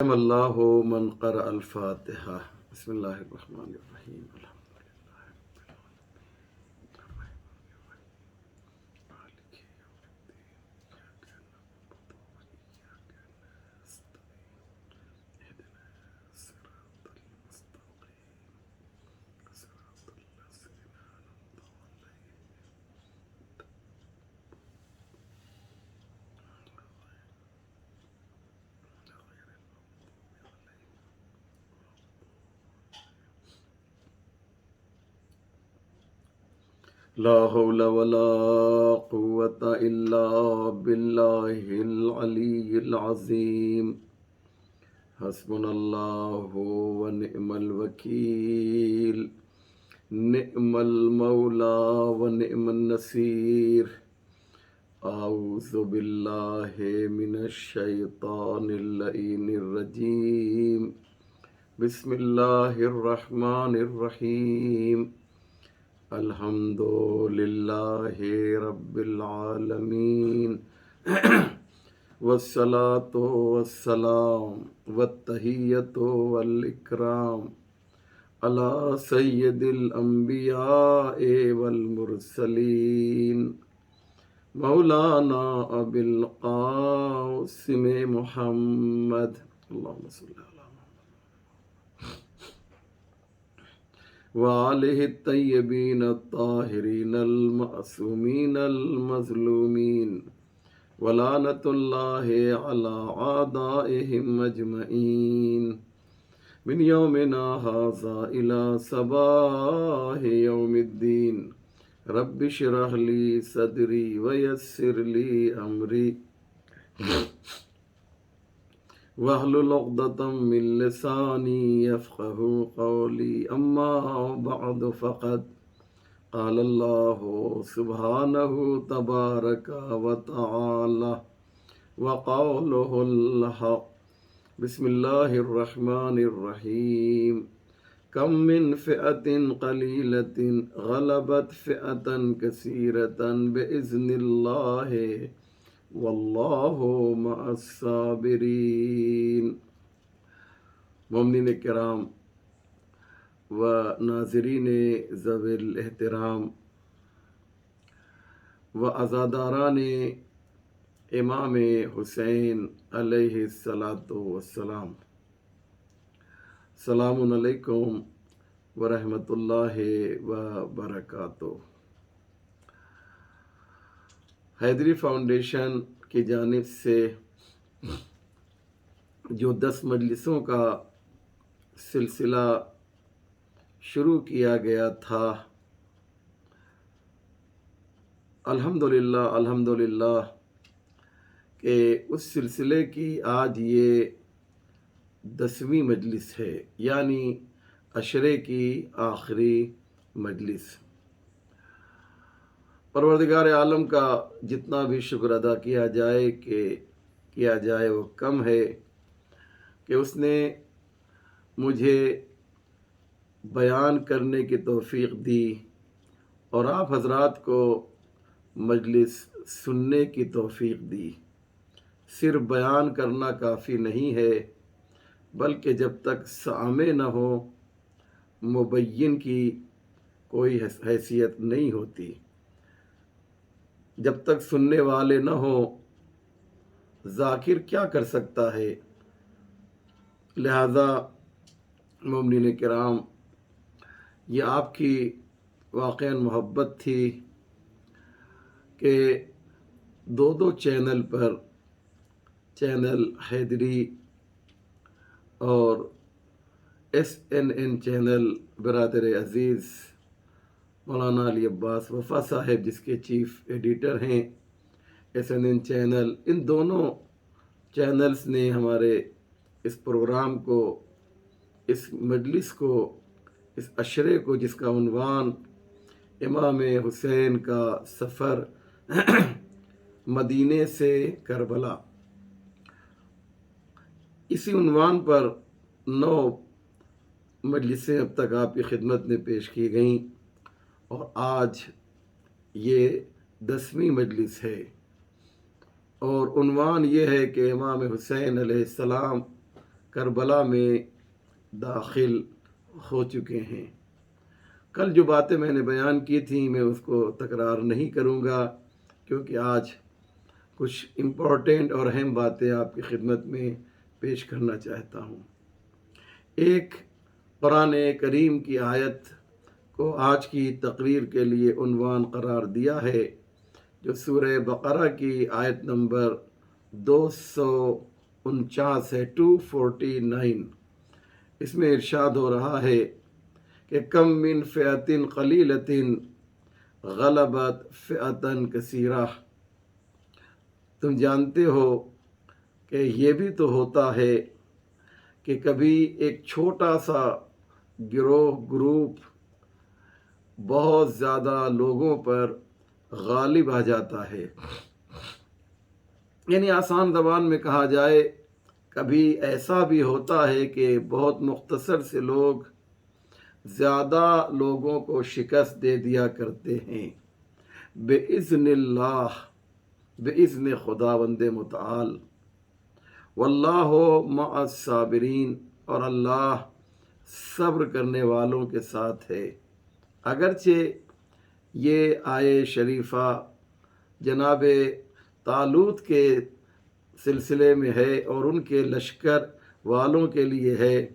اللہ من قرأ الفاتحہ بسم اللہ الرحمن الرحیم لا حول ولا قوة الا باللہ العلی العظیم حسبنا اللہ ونعم الوکیل نعم المولا ونعم النصیر اعوذ باللہ من الشیطان اللعین الرجیم بسم اللہ الرحمن الرحیم الحمد للہ رب العالمین والصلاة والسلام والتحیۃ والاکرام علی سید الانبیاء والمرسلین مولانا ابی القاسم محمد اللہم صلی اللہ وآلہ الطیبین الطاہرین المعصومین المظلومین ولعنۃ اللہ علی اعدائہم اجمعین من یومنا ھذا الی صباح یوم الدین رب اشرح لی صدری ویسر لی امری واحلل عقدۃ من لسانی یفقہوا قولی اما بعد فقد قال اللہ سبحانہ تبارک وتعالی وقولہ الحق بسم اللہ الرحمن الرحیم کم من فئۃ قلیلۃ غلبت فئۃ کثیرۃ بإذن اللہ واللہ مع الصابرین۔ مومنین کرام و ناظرین ذوی الاحترام و عزاداران امام حسین علیہ الصلاۃ والسلام، السلام علیکم ورحمۃ اللہ وبرکاتہ۔ حیدری فاؤنڈیشن کی جانب سے جو 10 مجلسوں کا سلسلہ شروع کیا گیا تھا، الحمدللہ کہ اس سلسلے کی آج یہ 10ویں مجلس ہے، یعنی عشرے کی آخری مجلس۔ پروردگار عالم کا جتنا بھی شکر ادا کیا جائے وہ کم ہے کہ اس نے مجھے بیان کرنے کی توفیق دی اور آپ حضرات کو مجلس سننے کی توفیق دی۔ صرف بیان کرنا کافی نہیں ہے، بلکہ جب تک سامع نہ ہو مبین کی کوئی حیثیت نہیں ہوتی۔ جب تک سننے والے نہ ہوں ذاکر کیا کر سکتا ہے؟ لہذا مومنین کرام، یہ آپ کی واقعاً محبت تھی کہ 2 چینل پر، چینل حیدری اور SNN چینل برادر عزیز مولانا علی عباس وفا صاحب، جس کے چیف ایڈیٹر ہیں SNN چینل، ان دونوں چینلز نے ہمارے اس پروگرام کو، اس مجلس کو، اس عشرے کو، جس کا عنوان امام حسین کا سفر مدینے سے کربلا، اسی عنوان پر 9 مجلسیں اب تک آپ کی خدمت میں پیش کی گئیں، اور آج یہ 10ویں مجلس ہے، اور عنوان یہ ہے کہ امام حسین علیہ السلام کربلا میں داخل ہو چکے ہیں۔ کل جو باتیں میں نے بیان کی تھیں میں اس کو تکرار نہیں کروں گا، کیونکہ آج کچھ امپورٹنٹ اور اہم باتیں آپ کی خدمت میں پیش کرنا چاہتا ہوں۔ ایک قرآن کریم کی آیت کو آج کی تقریر کے لیے عنوان قرار دیا ہے، جو سورہ بقرہ کی آیت نمبر 249 ہے، 249۔ اس میں ارشاد ہو رہا ہے کہ کم من فئۃ قلیلۃ غلبت فئۃ کثیرہ۔ تم جانتے ہو کہ یہ بھی تو ہوتا ہے کہ کبھی ایک چھوٹا سا گروپ بہت زیادہ لوگوں پر غالب آ جاتا ہے۔ یعنی آسان زبان میں کہا جائے، کبھی ایسا بھی ہوتا ہے کہ بہت مختصر سے لوگ زیادہ لوگوں کو شکست دے دیا کرتے ہیں، بِإِذْنِ اللہ، بِإِذْنِ خداوند متعال۔ واللہ مع الصابرین، اور اللہ صبر کرنے والوں کے ساتھ ہے۔ اگرچہ یہ آیے شریفہ جناب طالوت کے سلسلے میں ہے اور ان کے لشکر والوں کے لیے ہے،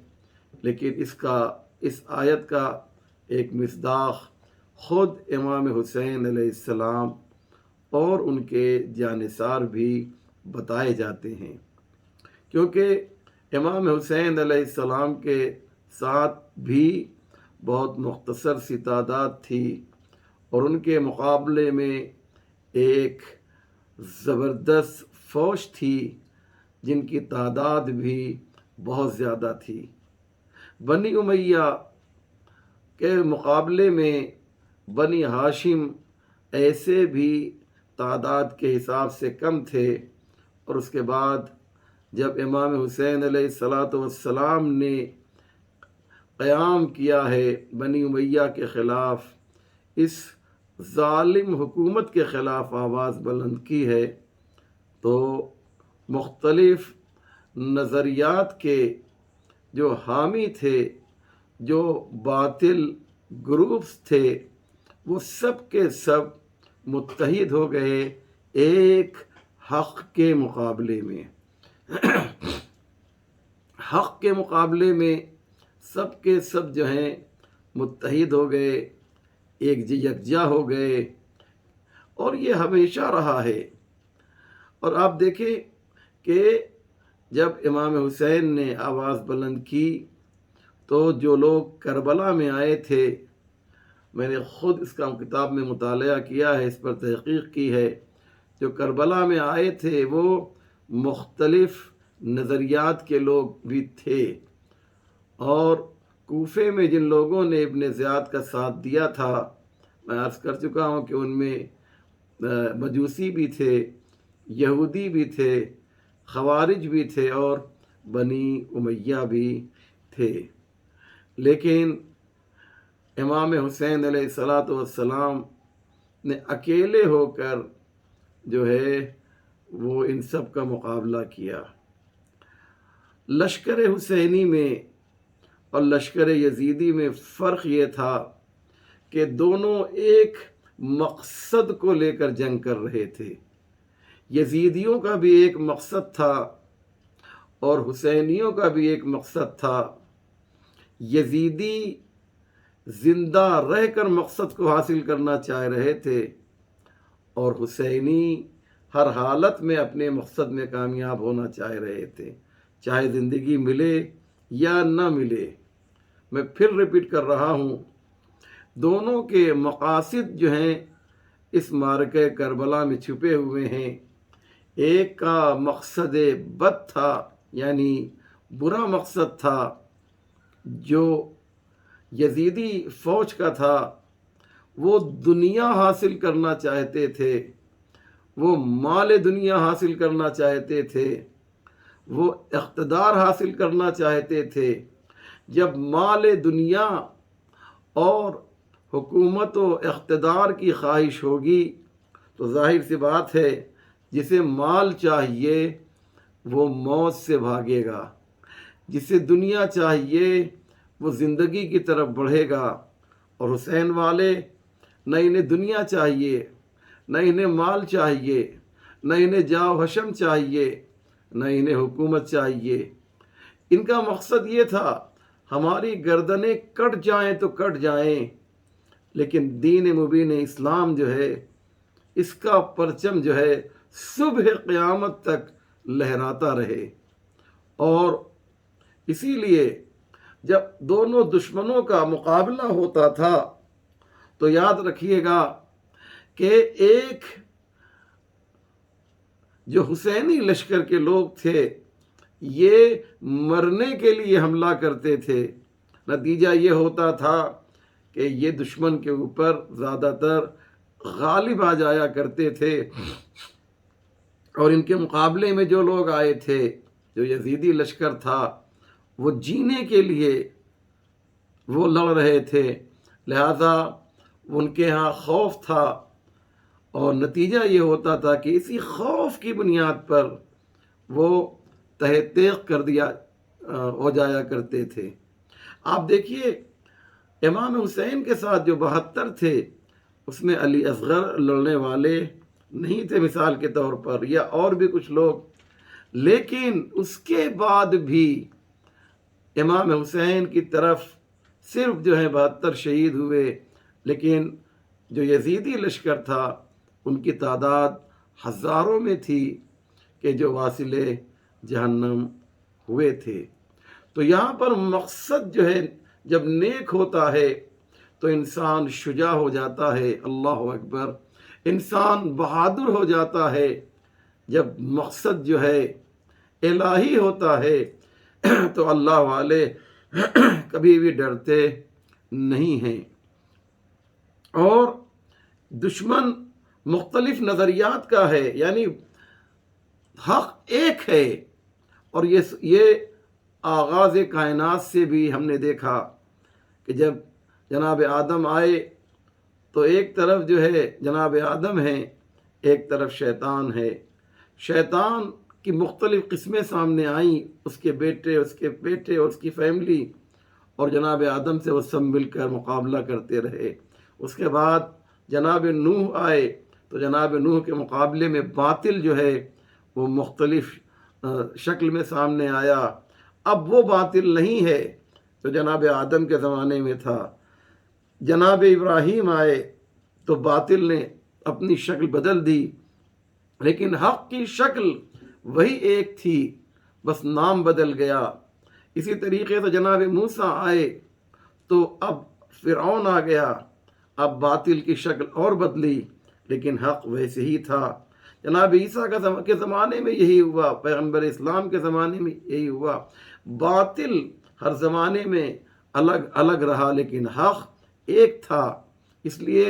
لیکن اس آیت کا ایک مصداق خود امام حسین علیہ السلام اور ان کے جانثار بھی بتائے جاتے ہیں، کیونکہ امام حسین علیہ السلام کے ساتھ بھی بہت مختصر سی تعداد تھی، اور ان کے مقابلے میں ایک زبردست فوج تھی جن کی تعداد بھی بہت زیادہ تھی۔ بنی امیہ کے مقابلے میں بنی ہاشم ایسے بھی تعداد کے حساب سے کم تھے، اور اس کے بعد جب امام حسین علیہ السلام نے قیام کیا ہے بنی امیہ کے خلاف، اس ظالم حکومت کے خلاف آواز بلند کی ہے، تو مختلف نظریات کے جو حامی تھے، جو باطل گروپس تھے، وہ سب کے سب متحد ہو گئے ایک حق کے مقابلے میں۔ حق کے مقابلے میں سب کے سب جو ہیں متحد ہو گئے، یکجا ہو گئے، اور یہ ہمیشہ رہا ہے۔ اور آپ دیکھیں کہ جب امام حسین نے آواز بلند کی تو جو لوگ کربلا میں آئے تھے، میں نے خود اس کا کتاب میں مطالعہ کیا ہے، اس پر تحقیق کی ہے، جو کربلا میں آئے تھے وہ مختلف نظریات کے لوگ بھی تھے، اور کوفے میں جن لوگوں نے ابن زیاد کا ساتھ دیا تھا، میں عرض کر چکا ہوں کہ ان میں مجوسی بھی تھے، یہودی بھی تھے، خوارج بھی تھے، اور بنی امیہ بھی تھے، لیکن امام حسین علیہ السلام نے اکیلے ہو کر جو ہے وہ ان سب کا مقابلہ کیا۔ لشکر حسینی میں اور لشکر یزیدی میں فرق یہ تھا کہ دونوں ایک مقصد کو لے کر جنگ کر رہے تھے۔ یزیدیوں کا بھی ایک مقصد تھا اور حسینیوں کا بھی ایک مقصد تھا۔ یزیدی زندہ رہ کر مقصد کو حاصل کرنا چاہ رہے تھے، اور حسینی ہر حالت میں اپنے مقصد میں کامیاب ہونا چاہ رہے تھے، چاہے زندگی ملے یا نہ ملے۔ میں پھر ریپیٹ کر رہا ہوں، دونوں کے مقاصد جو ہیں اس معرکہ کربلا میں چھپے ہوئے ہیں۔ ایک کا مقصد بد تھا، یعنی برا مقصد تھا، جو یزیدی فوج کا تھا، وہ دنیا حاصل کرنا چاہتے تھے، وہ مال دنیا حاصل کرنا چاہتے تھے، وہ اقتدار حاصل کرنا چاہتے تھے۔ جب مال دنیا اور حکومت و اقتدار کی خواہش ہوگی تو ظاہر سی بات ہے جسے مال چاہیے وہ موت سے بھاگے گا، جسے دنیا چاہیے وہ زندگی کی طرف بڑھے گا، اور حسین والے نہ انہیں دنیا چاہیے، نہ انہیں مال چاہیے، نہ انہیں جاہ و حشم چاہیے، نہ انہیں حکومت چاہیے۔ ان کا مقصد یہ تھا ہماری گردنیں کٹ جائیں تو کٹ جائیں، لیکن دین مبین اسلام جو ہے اس کا پرچم جو ہے صبح قیامت تک لہراتا رہے۔ اور اسی لیے جب دونوں دشمنوں کا مقابلہ ہوتا تھا تو یاد رکھیے گا کہ ایک جو حسینی لشکر کے لوگ تھے یہ مرنے کے لیے حملہ کرتے تھے، نتیجہ یہ ہوتا تھا کہ یہ دشمن کے اوپر زیادہ تر غالب آ جایا کرتے تھے، اور ان کے مقابلے میں جو لوگ آئے تھے، جو یزیدی لشکر تھا، وہ جینے کے لیے وہ لڑ رہے تھے، لہذا ان کے ہاں خوف تھا، اور نتیجہ یہ ہوتا تھا کہ اسی خوف کی بنیاد پر وہ تہ تیغ کر دیا ہو جایا کرتے تھے۔ آپ دیکھیے امام حسین کے ساتھ جو 72 تھے اس میں علی اصغر لڑنے والے نہیں تھے مثال کے طور پر، یا اور بھی کچھ لوگ، لیکن اس کے بعد بھی امام حسین کی طرف صرف جو ہے 72 شہید ہوئے، لیکن جو یزیدی لشکر تھا ان کی تعداد ہزاروں میں تھی کہ جو واصل جہنم ہوئے تھے۔ تو یہاں پر مقصد جو ہے جب نیک ہوتا ہے تو انسان شجاع ہو جاتا ہے، اللہ اکبر، انسان بہادر ہو جاتا ہے۔ جب مقصد جو ہے الہی ہوتا ہے تو اللہ والے کبھی بھی ڈرتے نہیں ہیں۔ اور دشمن مختلف نظریات کا ہے، یعنی حق ایک ہے، اور یہ آغاز کائنات سے بھی ہم نے دیکھا کہ جب جناب آدم آئے تو ایک طرف جو ہے جناب آدم ہیں، ایک طرف شیطان ہے۔ شیطان کی مختلف قسمیں سامنے آئیں، اس کے بیٹے اور اس کی فیملی، اور جناب آدم سے وہ سب مل کر مقابلہ کرتے رہے۔ اس کے بعد جناب نوح آئے تو جناب نوح کے مقابلے میں باطل جو ہے وہ مختلف شکل میں سامنے آیا۔ اب وہ باطل نہیں ہے جو جناب آدم کے زمانے میں تھا۔ جناب ابراہیم آئے تو باطل نے اپنی شکل بدل دی، لیکن حق کی شکل وہی ایک تھی، بس نام بدل گیا۔ اسی طریقے سے جناب موسیٰ آئے تو اب فرعون آ گیا، اب باطل کی شکل اور بدلی، لیکن حق ویسے ہی تھا۔ جناب عیسیٰ کے زمانے میں یہی ہوا، پیغمبر اسلام کے زمانے میں یہی ہوا۔ باطل ہر زمانے میں الگ الگ رہا، لیکن حق ایک تھا۔ اس لیے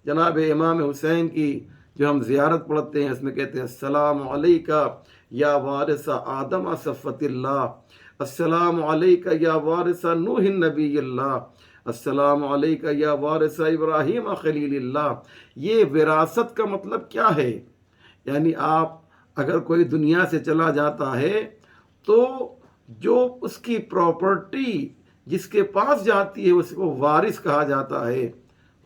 جناب امام حسین کی جو ہم زیارت پڑھتے ہیں اس میں کہتے ہیں السلام علیکہ یا وارث آدم صفوت اللہ، السلام علیکہ یا وارث نوح نبی اللہ، السلام علیکہ یا وارث ابراہیم خلیل اللہ۔ یہ وراثت کا مطلب کیا ہے؟ یعنی آپ اگر کوئی دنیا سے چلا جاتا ہے تو جو اس کی پراپرٹی جس کے پاس جاتی ہے اس کو وارث کہا جاتا ہے۔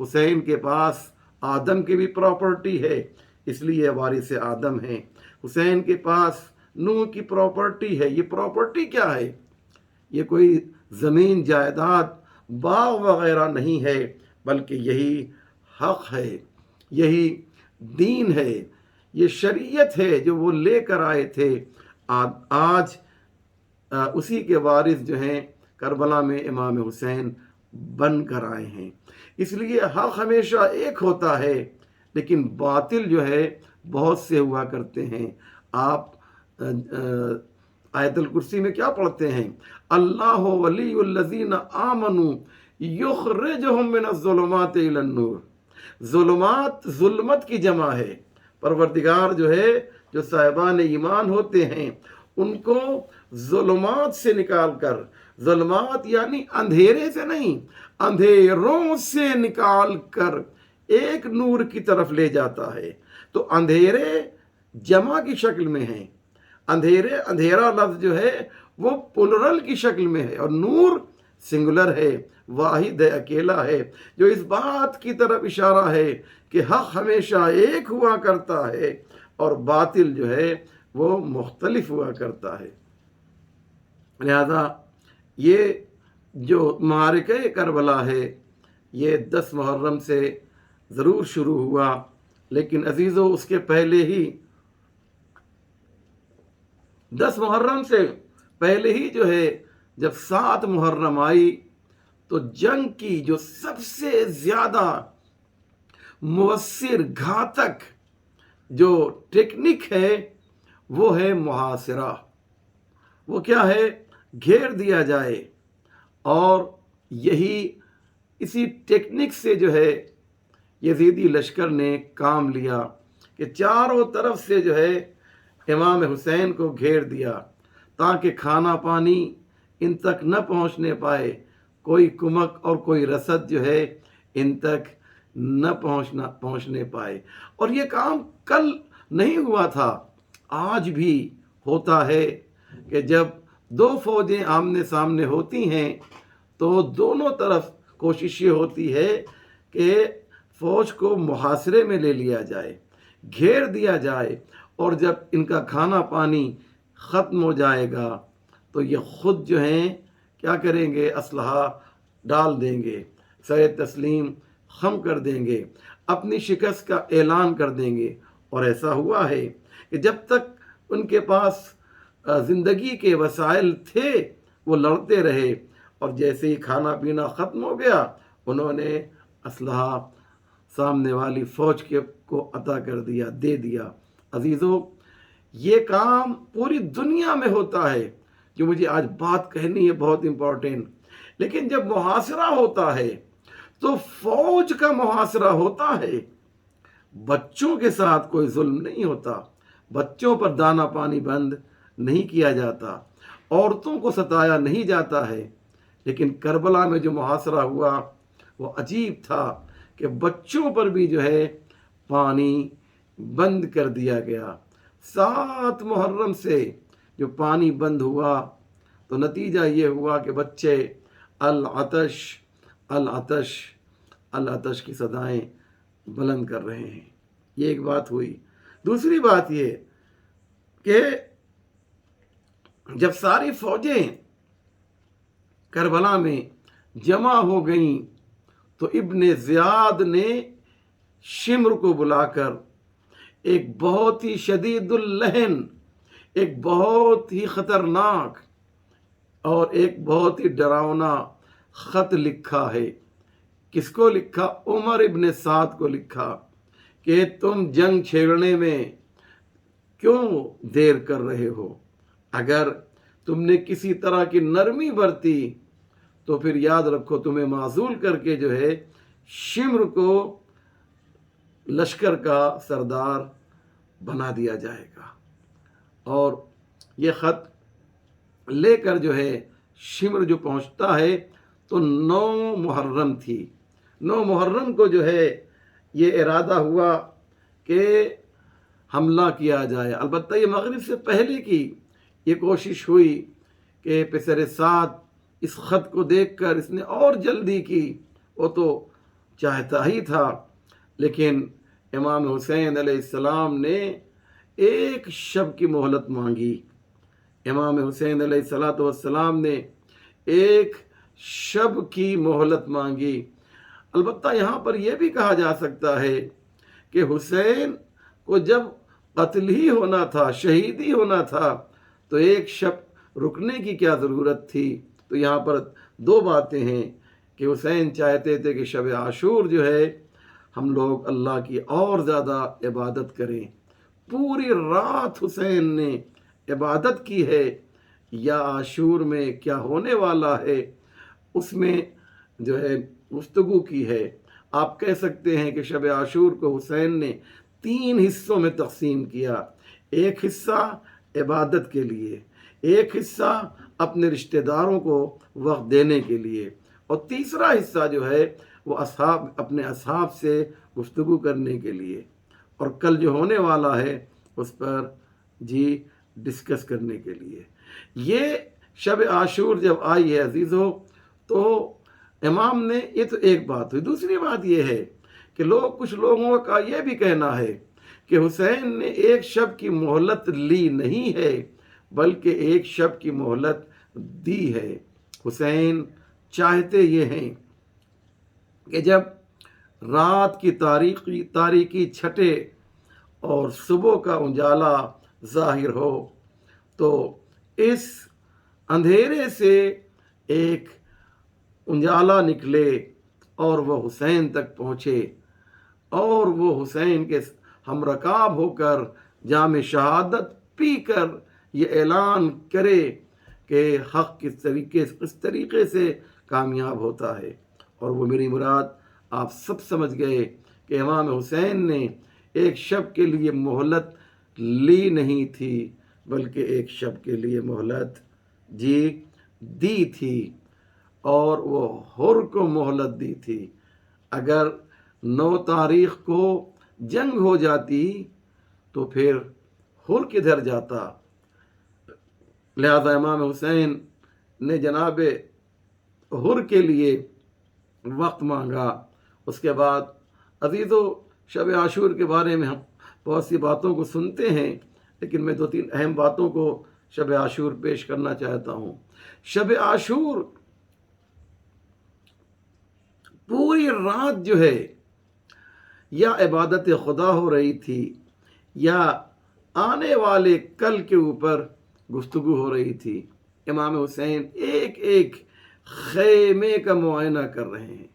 حسین کے پاس آدم کی بھی پراپرٹی ہے، اس لیے وارث آدم ہیں۔ حسین کے پاس نوح کی پراپرٹی ہے۔ یہ پراپرٹی کیا ہے؟ یہ کوئی زمین جائیداد باغ وغیرہ نہیں ہے، بلکہ یہی حق ہے، یہی دین ہے، یہ شریعت ہے جو وہ لے کر آئے تھے۔ آج اسی کے وارث جو ہیں کربلا میں امام حسین بن کر آئے ہیں۔ اس لیے حق ہمیشہ ایک ہوتا ہے، لیکن باطل جو ہے بہت سے ہوا کرتے ہیں۔ آپ آیت الکرسی میں کیا پڑھتے ہیں؟ اللہ ولی الذین آمنوا یخرجہم من الظلمات الی النور۔ ظلمات ظلمت کی جمع ہے۔ پروردگار جو ہے جو صاحبان ایمان ہوتے ہیں ان کو ظلمات سے نکال کر، ظلمات یعنی اندھیرے سے نہیں، اندھیروں سے نکال کر ایک نور کی طرف لے جاتا ہے۔ تو اندھیرے جمع کی شکل میں ہیں۔ اندھیرا لفظ جو ہے وہ پلرل کی شکل میں ہے، اور نور سنگولر ہے، واحد ہے، اکیلا ہے، جو اس بات کی طرف اشارہ ہے کہ حق ہمیشہ ایک ہوا کرتا ہے اور باطل جو ہے وہ مختلف ہوا کرتا ہے۔ لہذا یہ جو معرکہ کربلا ہے یہ 10 محرم سے ضرور شروع ہوا، لیکن عزیزو اس کے پہلے ہی 10 محرم سے پہلے ہی جو ہے جب 7 محرم آئی تو جنگ کی جو سب سے زیادہ مؤثر گھاتک جو ٹیکنک ہے وہ ہے محاصرہ۔ وہ کیا ہے؟ گھیر دیا جائے، اور اسی ٹیکنک سے جو ہے یزیدی لشکر نے کام لیا کہ چاروں طرف سے جو ہے امام حسین کو گھیر دیا تاکہ کھانا پانی ان تک نہ پہنچنے پائے، کوئی کمک اور کوئی رسد جو ہے ان تک نہ پہنچنے پائے۔ اور یہ کام کل نہیں ہوا تھا، آج بھی ہوتا ہے کہ جب 2 فوجیں آمنے سامنے ہوتی ہیں تو دونوں طرف کوشش یہ ہوتی ہے کہ فوج کو محاصرے میں لے لیا جائے، گھیر دیا جائے، اور جب ان کا کھانا پانی ختم ہو جائے گا تو یہ خود جو ہیں کیا کریں گے؟ اسلحہ ڈال دیں گے، سر تسلیم خم کر دیں گے، اپنی شکست کا اعلان کر دیں گے۔ اور ایسا ہوا ہے کہ جب تک ان کے پاس زندگی کے وسائل تھے وہ لڑتے رہے، اور جیسے ہی کھانا پینا ختم ہو گیا انہوں نے اسلحہ سامنے والی فوج کو عطا کر دیا، دے دیا۔ عزیزو یہ کام پوری دنیا میں ہوتا ہے، جو مجھے آج بات کہنی ہے بہت امپورٹنٹ۔ لیکن جب محاصرہ ہوتا ہے تو فوج کا محاصرہ ہوتا ہے، بچوں کے ساتھ کوئی ظلم نہیں ہوتا، بچوں پر دانا پانی بند نہیں کیا جاتا، عورتوں کو ستایا نہیں جاتا ہے۔ لیکن کربلا میں جو محاصرہ ہوا وہ عجیب تھا کہ بچوں پر بھی جو ہے پانی بند کر دیا گیا۔ 7 محرم سے جو پانی بند ہوا تو نتیجہ یہ ہوا کہ بچے العطش العطش العطش کی صدائیں بلند کر رہے ہیں۔ یہ ایک بات ہوئی۔ دوسری بات یہ کہ جب ساری فوجیں کربلا میں جمع ہو گئیں تو ابن زیاد نے شمر کو بلا کر ایک بہت ہی شدید اللہن، ایک بہت ہی خطرناک اور ایک بہت ہی ڈراؤنا خط لکھا ہے۔ کس کو لکھا؟ عمر ابن سعد کو لکھا کہ تم جنگ چھیڑنے میں کیوں دیر کر رہے ہو؟ اگر تم نے کسی طرح کی نرمی برتی تو پھر یاد رکھو تمہیں معزول کر کے جو ہے شمر کو لشکر کا سردار بنا دیا جائے گا۔ اور یہ خط لے کر جو ہے شمر جو پہنچتا ہے تو 9 محرم تھی۔ 9 محرم کو جو ہے یہ ارادہ ہوا کہ حملہ کیا جائے۔ البتہ یہ مغرب سے پہلے کی یہ کوشش ہوئی کہ پسر سعد اس خط کو دیکھ کر اس نے اور جلدی کی، وہ تو چاہتا ہی تھا، لیکن امام حسین علیہ السلام نے ایک شب کی مہلت مانگی۔ امام حسین علیہ السلام نے ایک شب کی مہلت مانگی۔ البتہ یہاں پر یہ بھی کہا جا سکتا ہے کہ حسین کو جب قتل ہی ہونا تھا، شہید ہی ہونا تھا، تو ایک شب رکنے کی کیا ضرورت تھی؟ تو یہاں پر 2 باتیں ہیں کہ حسین چاہتے تھے کہ شب عاشور جو ہے ہم لوگ اللہ کی اور زیادہ عبادت کریں۔ پوری رات حسین نے عبادت کی ہے، یا عاشور میں کیا ہونے والا ہے اس میں جو ہے گفتگو کی ہے۔ آپ کہہ سکتے ہیں کہ شب عاشور کو حسین نے 3 حصوں میں تقسیم کیا۔ ایک حصہ عبادت کے لیے، ایک حصہ اپنے رشتہ داروں کو وقت دینے کے لیے، اور تیسرا حصہ جو ہے وہ اپنے اصحاب سے گفتگو کرنے کے لیے، اور کل جو ہونے والا ہے اس پر ڈسکس کرنے کے لیے۔ یہ شب عاشور جب آئی ہے عزیزو، تو امام نے، یہ تو ایک بات ہوئی، دوسری بات یہ ہے کہ کچھ لوگوں کا یہ بھی کہنا ہے کہ حسین نے ایک شب کی مہلت لی نہیں ہے بلکہ ایک شب کی مہلت دی ہے۔ حسین چاہتے یہ ہیں کہ جب رات کی تاریکی چھٹے اور صبح کا اجالا ظاہر ہو تو اس اندھیرے سے ایک اجالا نکلے اور وہ حسین تک پہنچے اور وہ حسین کے ہم رکاب ہو کر جام شہادت پی کر یہ اعلان کرے کہ حق کس طریقے سے کامیاب ہوتا ہے۔ اور وہ میری مراد آپ سب سمجھ گئے کہ امام حسین نے ایک شب کے لیے مہلت لی نہیں تھی بلکہ ایک شب کے لیے مہلت دی تھی، اور وہ حر کو مہلت دی تھی۔ اگر 9 تاریخ کو جنگ ہو جاتی تو پھر حر کدھر جاتا؟ لہذا امام حسین نے جناب حر کے لیے وقت مانگا۔ اس کے بعد عزیزو، شب عاشور کے بارے میں ہم بہت سی باتوں کو سنتے ہیں، لیکن میں 2-3 اہم باتوں کو شب عاشور پیش کرنا چاہتا ہوں۔ شب عاشور پوری رات جو ہے یا عبادت خدا ہو رہی تھی یا آنے والے کل کے اوپر گفتگو ہو رہی تھی۔ امام حسین ایک ایک خیمے کا معائنہ کر رہے ہیں،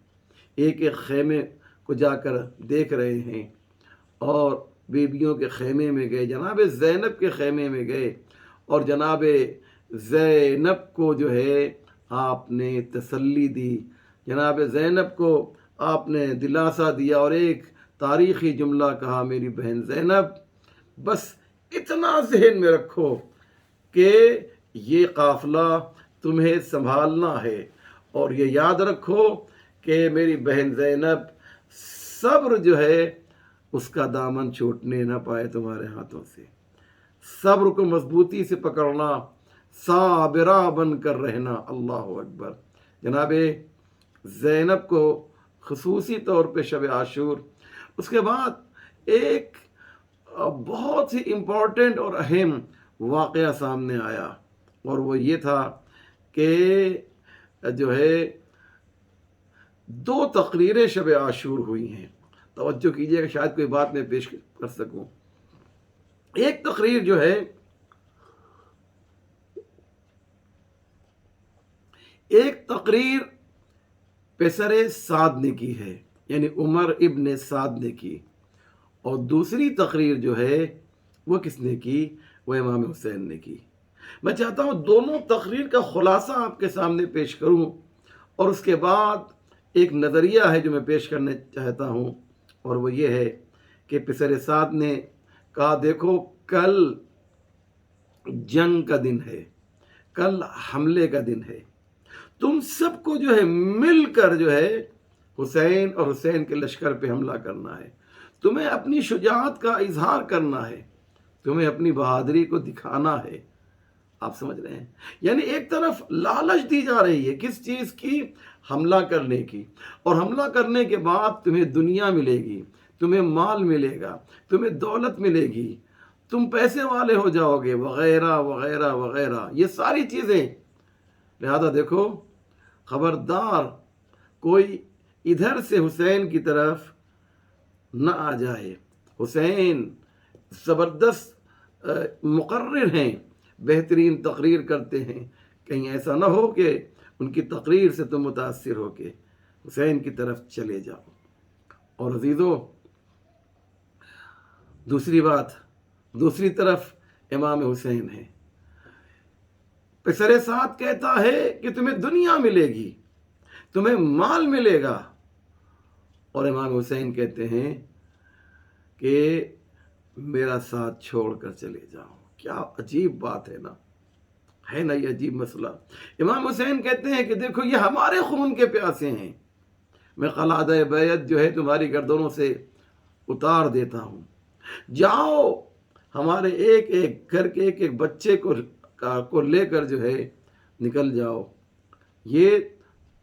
ایک ایک خیمے کو جا کر دیکھ رہے ہیں، اور بیبیوں کے خیمے میں گئے، جناب زینب کے خیمے میں گئے، اور جناب زینب کو جو ہے آپ نے تسلی دی، جناب زینب کو آپ نے دلاسا دیا اور ایک تاریخی جملہ کہا، میری بہن زینب بس اتنا ذہن میں رکھو کہ یہ قافلہ تمہیں سنبھالنا ہے، اور یہ یاد رکھو کہ میری بہن زینب صبر جو ہے اس کا دامن چھوٹنے نہ پائے تمہارے ہاتھوں سے، صبر کو مضبوطی سے پکڑنا، صابرہ بن کر رہنا۔ اللہ اکبر۔ جناب زینب کو خصوصی طور پہ شب عاشور، اس کے بعد ایک بہت ہی امپورٹنٹ اور اہم واقعہ سامنے آیا، اور وہ یہ تھا کہ جو ہے 2 تقریریں شب عاشور ہوئی ہیں۔ توجہ کیجئے کہ شاید کوئی بات میں پیش کر سکوں۔ ایک تقریر جو ہے، ایک تقریر پسر سعد نے کی ہے، یعنی عمر ابن سعد نے کی، اور دوسری تقریر جو ہے وہ کس نے کی؟ وہ امام حسین نے کی۔ میں چاہتا ہوں دونوں تقریر کا خلاصہ آپ کے سامنے پیش کروں، اور اس کے بعد ایک نظریہ ہے جو میں پیش کرنا چاہتا ہوں، اور وہ یہ ہے کہ پسر سعد نے کہا دیکھو کل جنگ کا دن ہے، کل حملے کا دن ہے، تم سب کو جو ہے مل کر جو ہے حسین اور حسین کے لشکر پہ حملہ کرنا ہے، تمہیں اپنی شجاعت کا اظہار کرنا ہے، تمہیں اپنی بہادری کو دکھانا ہے۔ آپ سمجھ رہے ہیں؟ یعنی ایک طرف لالچ دی جا رہی ہے کس چیز کی؟ حملہ کرنے کی، اور حملہ کرنے کے بعد تمہیں دنیا ملے گی، تمہیں مال ملے گا، تمہیں دولت ملے گی، تم پیسے والے ہو جاؤ گے، وغیرہ وغیرہ وغیرہ، یہ ساری چیزیں۔ لہذا دیکھو خبردار کوئی ادھر سے حسین کی طرف نہ آ جائے۔ حسین زبردست مقرر ہیں، بہترین تقریر کرتے ہیں، کہیں ایسا نہ ہو کہ ان کی تقریر سے تم متاثر ہو کے حسین کی طرف چلے جاؤ۔ اور عزیزو دوسری بات، دوسری طرف امام حسین ہے، پسر سعد کہتا ہے کہ تمہیں دنیا ملے گی، تمہیں مال ملے گا، اور امام حسین کہتے ہیں کہ میرا ساتھ چھوڑ کر چلے جاؤ۔ کیا عجیب بات ہے نا، ہے نا یہ عجیب مسئلہ۔ امام حسین کہتے ہیں کہ دیکھو یہ ہمارے خون کے پیاسے ہیں، میں قلادہ بیعت جو ہے تمہاری گردنوں سے اتار دیتا ہوں، جاؤ ہمارے ایک ایک گھر کے ایک ایک بچے کو لے کر جو ہے نکل جاؤ، یہ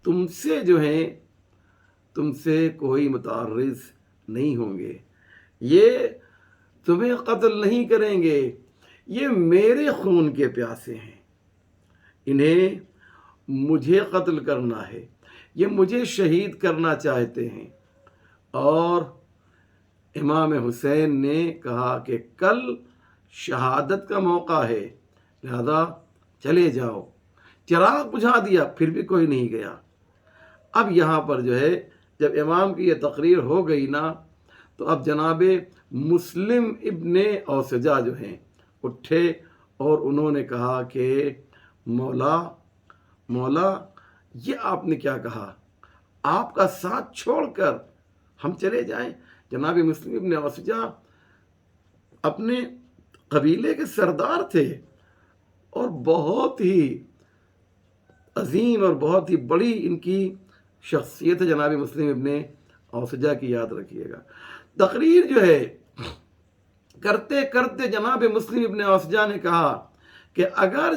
تم سے جو ہیں تم سے کوئی متعرض نہیں ہوں گے، یہ تمہیں قتل نہیں کریں گے، یہ میرے خون کے پیاسے ہیں، انہیں مجھے قتل کرنا ہے، یہ مجھے شہید کرنا چاہتے ہیں۔ اور امام حسین نے کہا کہ کل شہادت کا موقع ہے، لہذا چلے جاؤ۔ چراغ بجھا دیا، پھر بھی کوئی نہیں گیا۔ اب یہاں پر جو ہے جب امام کی یہ تقریر ہو گئی نا، تو اب جناب مسلم ابن اوسجہ جو ہیں اٹھے اور انہوں نے کہا کہ مولا یہ آپ نے کیا کہا، آپ کا ساتھ چھوڑ کر ہم چلے جائیں؟ جناب مسلم ابن اوسجہ اپنے قبیلے کے سردار تھے اور بہت ہی عظیم اور بہت ہی بڑی ان کی شخصیت ہے۔ جناب مسلم ابن اوسجہ کی یاد رکھیے گا۔ تقریر جو ہے کرتے کرتے جناب مسلم ابن اوسجہ نے کہا کہ اگر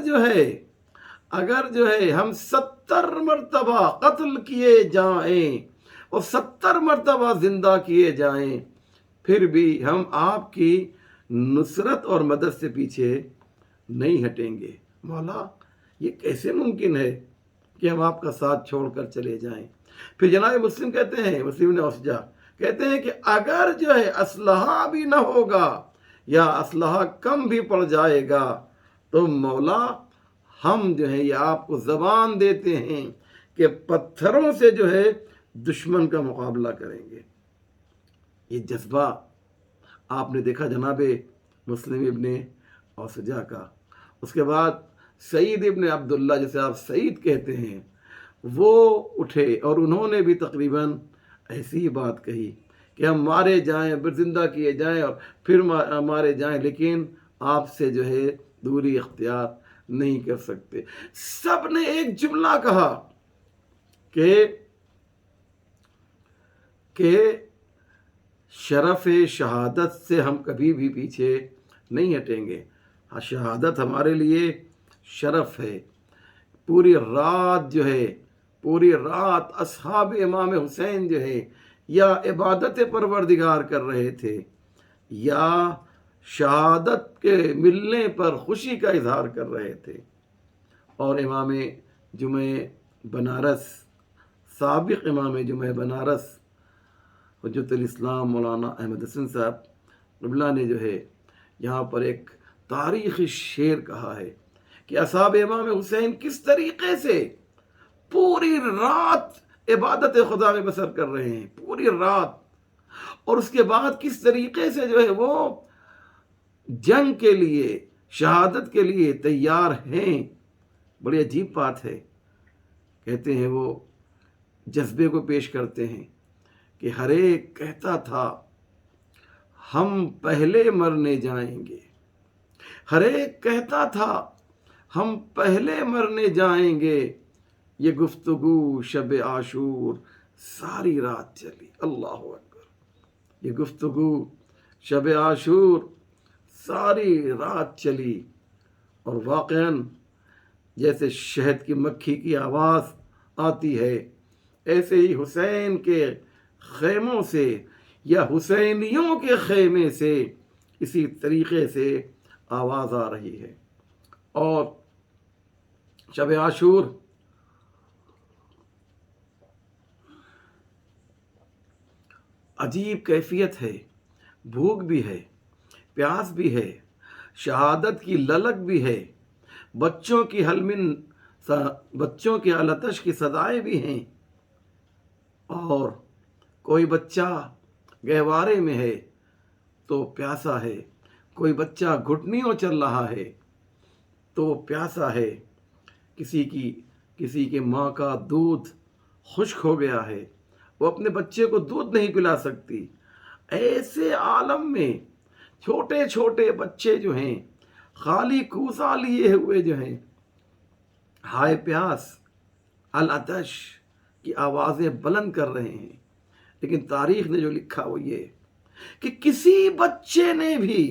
جو ہے ہم 70 مرتبہ قتل کیے جائیں اور 70 مرتبہ زندہ کیے جائیں، پھر بھی ہم آپ کی نصرت اور مدد سے پیچھے نہیں ہٹیں گے۔ مولا یہ کیسے ممکن ہے کہ ہم آپ کا ساتھ چھوڑ کر چلے جائیں؟ پھر جناب مسلم کہتے ہیں، مسلم نے اوسجہ کہتے ہیں کہ اگر جو ہے اسلحہ بھی نہ ہوگا یا اسلحہ کم بھی پڑ جائے گا تو مولا ہم جو ہے یہ آپ کو زبان دیتے ہیں کہ پتھروں سے جو ہے دشمن کا مقابلہ کریں گے۔ یہ جذبہ آپ نے دیکھا جناب مسلم ابن اوسجہ کا۔ اس کے بعد سعید ابن عبداللہ، جسے آپ سعید کہتے ہیں، وہ اٹھے اور انہوں نے بھی تقریباً ایسی ہی بات کہی کہ ہم مارے جائیں، پھر زندہ کیے جائیں اور پھر مارے جائیں، لیکن آپ سے جو ہے دوری اختیار نہیں کر سکتے۔ سب نے ایک جملہ کہا کہ شرف شہادت سے ہم کبھی بھی پیچھے نہیں ہٹیں گے۔ شہادت ہمارے لیے شرف ہے۔ پوری رات اصحاب امام حسین جو ہے یا عبادت پروردگار کر رہے تھے یا شہادت کے ملنے پر خوشی کا اظہار کر رہے تھے۔ اور امام جمعہ بنارس، سابق امام جمعہ بنارس حجت الاسلام مولانا احمد حسن صاحب قبلہ نے جو ہے یہاں پر ایک تاریخی شعر کہا ہے کہ اصحاب امام حسین کس طریقے سے پوری رات عبادت خدا میں بسر کر رہے ہیں، پوری رات، اور اس کے بعد کس طریقے سے جو ہے وہ جنگ کے لیے، شہادت کے لیے تیار ہیں۔ بڑی عجیب بات ہے۔ کہتے ہیں وہ جذبے کو پیش کرتے ہیں کہ ہر ایک کہتا تھا ہم پہلے مرنے جائیں گے، ہر ایک کہتا تھا ہم پہلے مرنے جائیں گے، یہ گفتگو شب عاشور ساری رات چلی۔ اللہ اکبر، یہ گفتگو شب عاشور ساری رات چلی، اور واقعاً جیسے شہد کی مکھی کی آواز آتی ہے، ایسے ہی حسین کے خیموں سے یا حسینیوں کے خیمے سے اسی طریقے سے آواز آ رہی ہے۔ اور شب عاشور عجیب کیفیت ہے، بھوک بھی ہے، پیاس بھی ہے، شہادت کی للک بھی ہے، بچوں کی التش کی صدائیں بھی ہیں، اور کوئی بچہ گہوارے میں ہے تو پیاسا ہے، کوئی بچہ گھٹنیوں چل رہا ہے تو پیاسا ہے، کسی کی ماں کا دودھ خشک ہو گیا ہے، وہ اپنے بچے کو دودھ نہیں پلا سکتی۔ ایسے عالم میں چھوٹے چھوٹے بچے جو ہیں خالی کوزہ لیے ہوئے جو ہیں، ہائے پیاس العطش کی آوازیں بلند کر رہے ہیں، لیکن تاریخ نے جو لکھا وہ یہ کہ کسی بچے نے بھی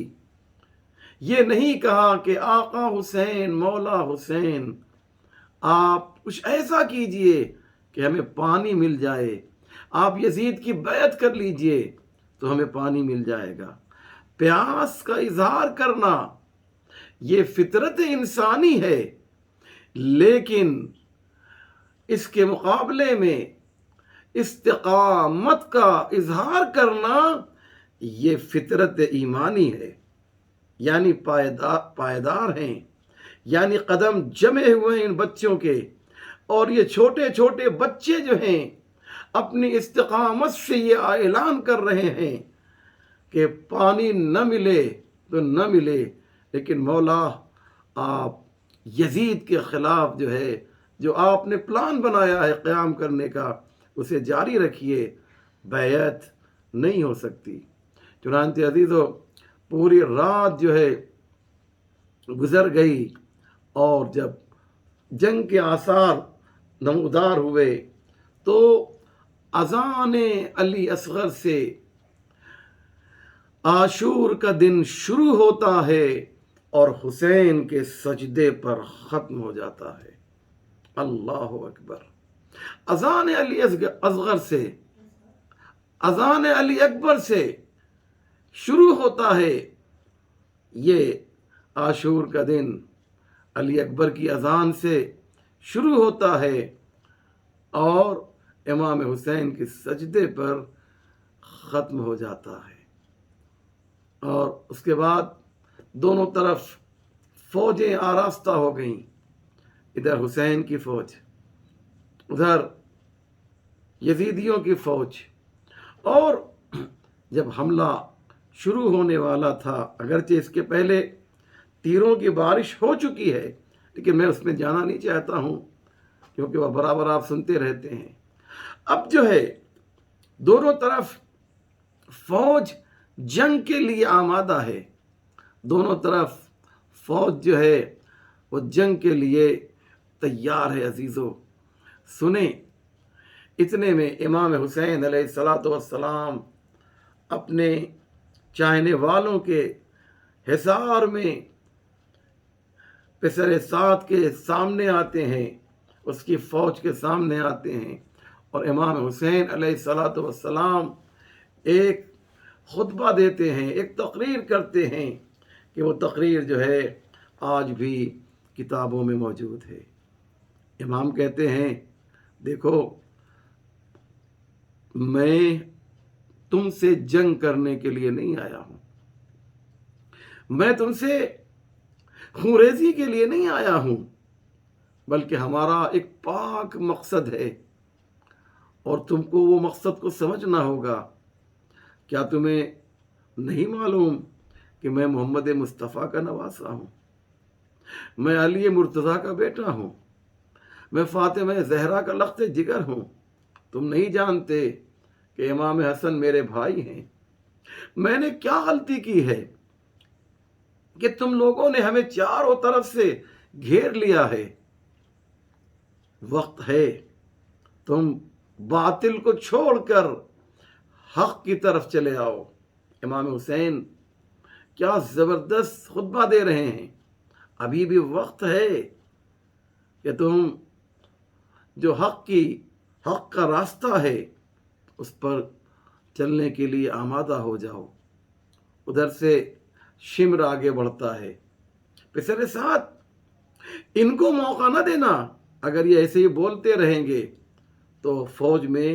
یہ نہیں کہا کہ آقا حسین، مولا حسین آپ کچھ ایسا کیجئے کہ ہمیں پانی مل جائے، آپ یزید کی بیعت کر لیجئے تو ہمیں پانی مل جائے گا۔ پیاس کا اظہار کرنا یہ فطرت انسانی ہے، لیکن اس کے مقابلے میں استقامت کا اظہار کرنا یہ فطرت ایمانی ہے، یعنی پائیدار ہیں، یعنی قدم جمے ہوئے ہیں ان بچوں کے، اور یہ چھوٹے چھوٹے بچے جو ہیں اپنی استقامت سے یہ اعلان کر رہے ہیں کہ پانی نہ ملے تو نہ ملے، لیکن مولا آپ یزید کے خلاف جو آپ نے پلان بنایا ہے قیام کرنے کا اسے جاری رکھیے، بیعت نہیں ہو سکتی۔ چنانچہ عزیزو پوری رات گزر گئی، اور جب جنگ کے آثار نمودار ہوئے تو اذان علی اصغر سے عاشور کا دن شروع ہوتا ہے اور حسین کے سجدے پر ختم ہو جاتا ہے۔ اللہ اکبر۔ اذان علی اصغر سے، اذان علی اکبر سے شروع ہوتا ہے یہ عاشور کا دن، علی اکبر کی اذان سے شروع ہوتا ہے اور امام حسین کے سجدے پر ختم ہو جاتا ہے۔ اور اس کے بعد دونوں طرف فوجیں آراستہ ہو گئیں، ادھر حسین کی فوج، ادھر یزیدیوں کی فوج۔ اور جب حملہ شروع ہونے والا تھا، اگرچہ اس کے پہلے تیروں کی بارش ہو چکی ہے، لیکن میں اس میں جانا نہیں چاہتا ہوں کیونکہ وہ برابر آپ سنتے رہتے ہیں۔ اب دونوں طرف فوج جنگ کے لیے آمادہ ہے، دونوں طرف فوج وہ جنگ کے لیے تیار ہے۔ عزیزو سنیں، اتنے میں امام حسین علیہ الصلاۃ والسلام اپنے چاہنے والوں کے حصار میں پسر سعد کے سامنے آتے ہیں، اس کی فوج کے سامنے آتے ہیں، اور امام حسین علیہ الصلاۃ والسلام ایک خطبہ دیتے ہیں، ایک تقریر کرتے ہیں کہ وہ تقریر آج بھی کتابوں میں موجود ہے۔ امام کہتے ہیں، دیکھو میں تم سے جنگ کرنے کے لیے نہیں آیا ہوں، میں تم سے خونریزی کے لیے نہیں آیا ہوں، بلکہ ہمارا ایک پاک مقصد ہے، اور تم کو وہ مقصد کو سمجھنا ہوگا۔ کیا تمہیں نہیں معلوم کہ میں محمد مصطفیٰ کا نواسا ہوں، میں علی مرتضیٰ کا بیٹا ہوں، میں فاطمہ زہرا کا لخت جگر ہوں؟ تم نہیں جانتے کہ امام حسن میرے بھائی ہیں؟ میں نے کیا غلطی کی ہے کہ تم لوگوں نے ہمیں چاروں طرف سے گھیر لیا ہے؟ وقت ہے تم باطل کو چھوڑ کر حق کی طرف چلے آؤ۔ امام حسین کیا زبردست خطبہ دے رہے ہیں، ابھی بھی وقت ہے کہ تم جو حق کا راستہ ہے اس پر چلنے کے لیے آمادہ ہو جاؤ۔ ادھر سے شمر آگے بڑھتا ہے، پسر سعد ان کو موقع نہ دینا، اگر یہ ایسے ہی بولتے رہیں گے تو فوج میں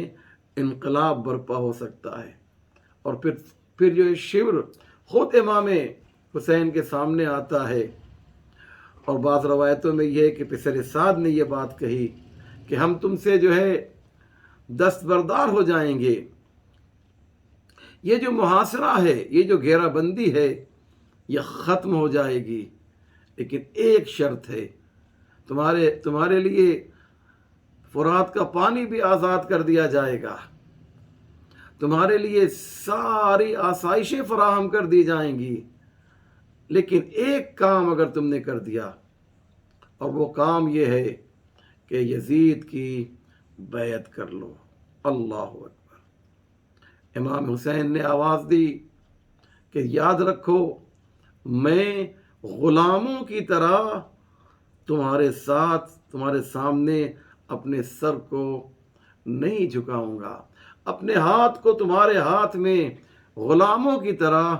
انقلاب برپا ہو سکتا ہے۔ اور پھر جو شمر خود امام حسین کے سامنے آتا ہے، اور بعض روایتوں میں یہ ہے کہ پسر سعد نے یہ بات کہی کہ ہم تم سے دستبردار ہو جائیں گے، یہ جو محاصرہ ہے، یہ جو گھیرا بندی ہے، یہ ختم ہو جائے گی، لیکن ایک شرط ہے، تمہارے لیے فرات کا پانی بھی آزاد کر دیا جائے گا، تمہارے لیے ساری آسائشیں فراہم کر دی جائیں گی، لیکن ایک کام اگر تم نے کر دیا، اور وہ کام یہ ہے کہ یزید کی بیعت کر لو۔ اللہ اکبر۔ امام حسین نے آواز دی کہ یاد رکھو، میں غلاموں کی طرح تمہارے ساتھ تمہارے سامنے اپنے سر کو نہیں جھکاؤں گا، اپنے ہاتھ کو تمہارے ہاتھ میں غلاموں کی طرح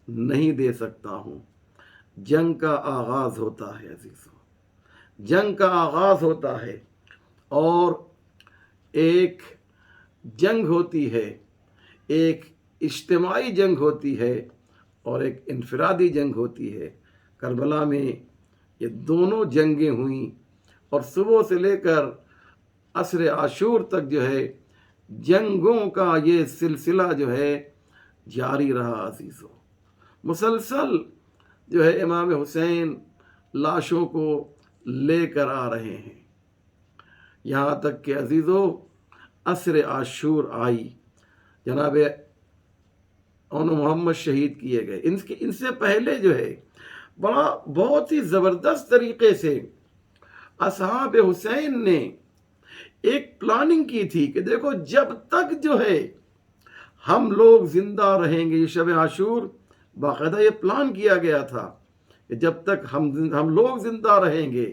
نہیں دے سکتا ہوں۔ جنگ کا آغاز ہوتا ہے عزیزو، جنگ کا آغاز ہوتا ہے، اور ایک جنگ ہوتی ہے، ایک اجتماعی جنگ ہوتی ہے اور ایک انفرادی جنگ ہوتی ہے۔ کربلا میں یہ دونوں جنگیں ہوئیں، اور صبح سے لے کر عصر عاشور تک جو ہے جنگوں کا یہ سلسلہ جو ہے جاری رہا عزیزو۔ مسلسل جو ہے امام حسین لاشوں کو لے کر آ رہے ہیں، یہاں تک کہ عزیزو عصر عاشور آئی، جناب اون محمد شہید کیے گئے۔ ان سے پہلے جو ہے بہت ہی زبردست طریقے سے اصحاب حسین نے ایک پلاننگ کی تھی کہ دیکھو جب تک جو ہے ہم لوگ زندہ رہیں گے، یہ شب عاشور باقاعدہ یہ پلان کیا گیا تھا کہ جب تک ہم لوگ زندہ رہیں گے،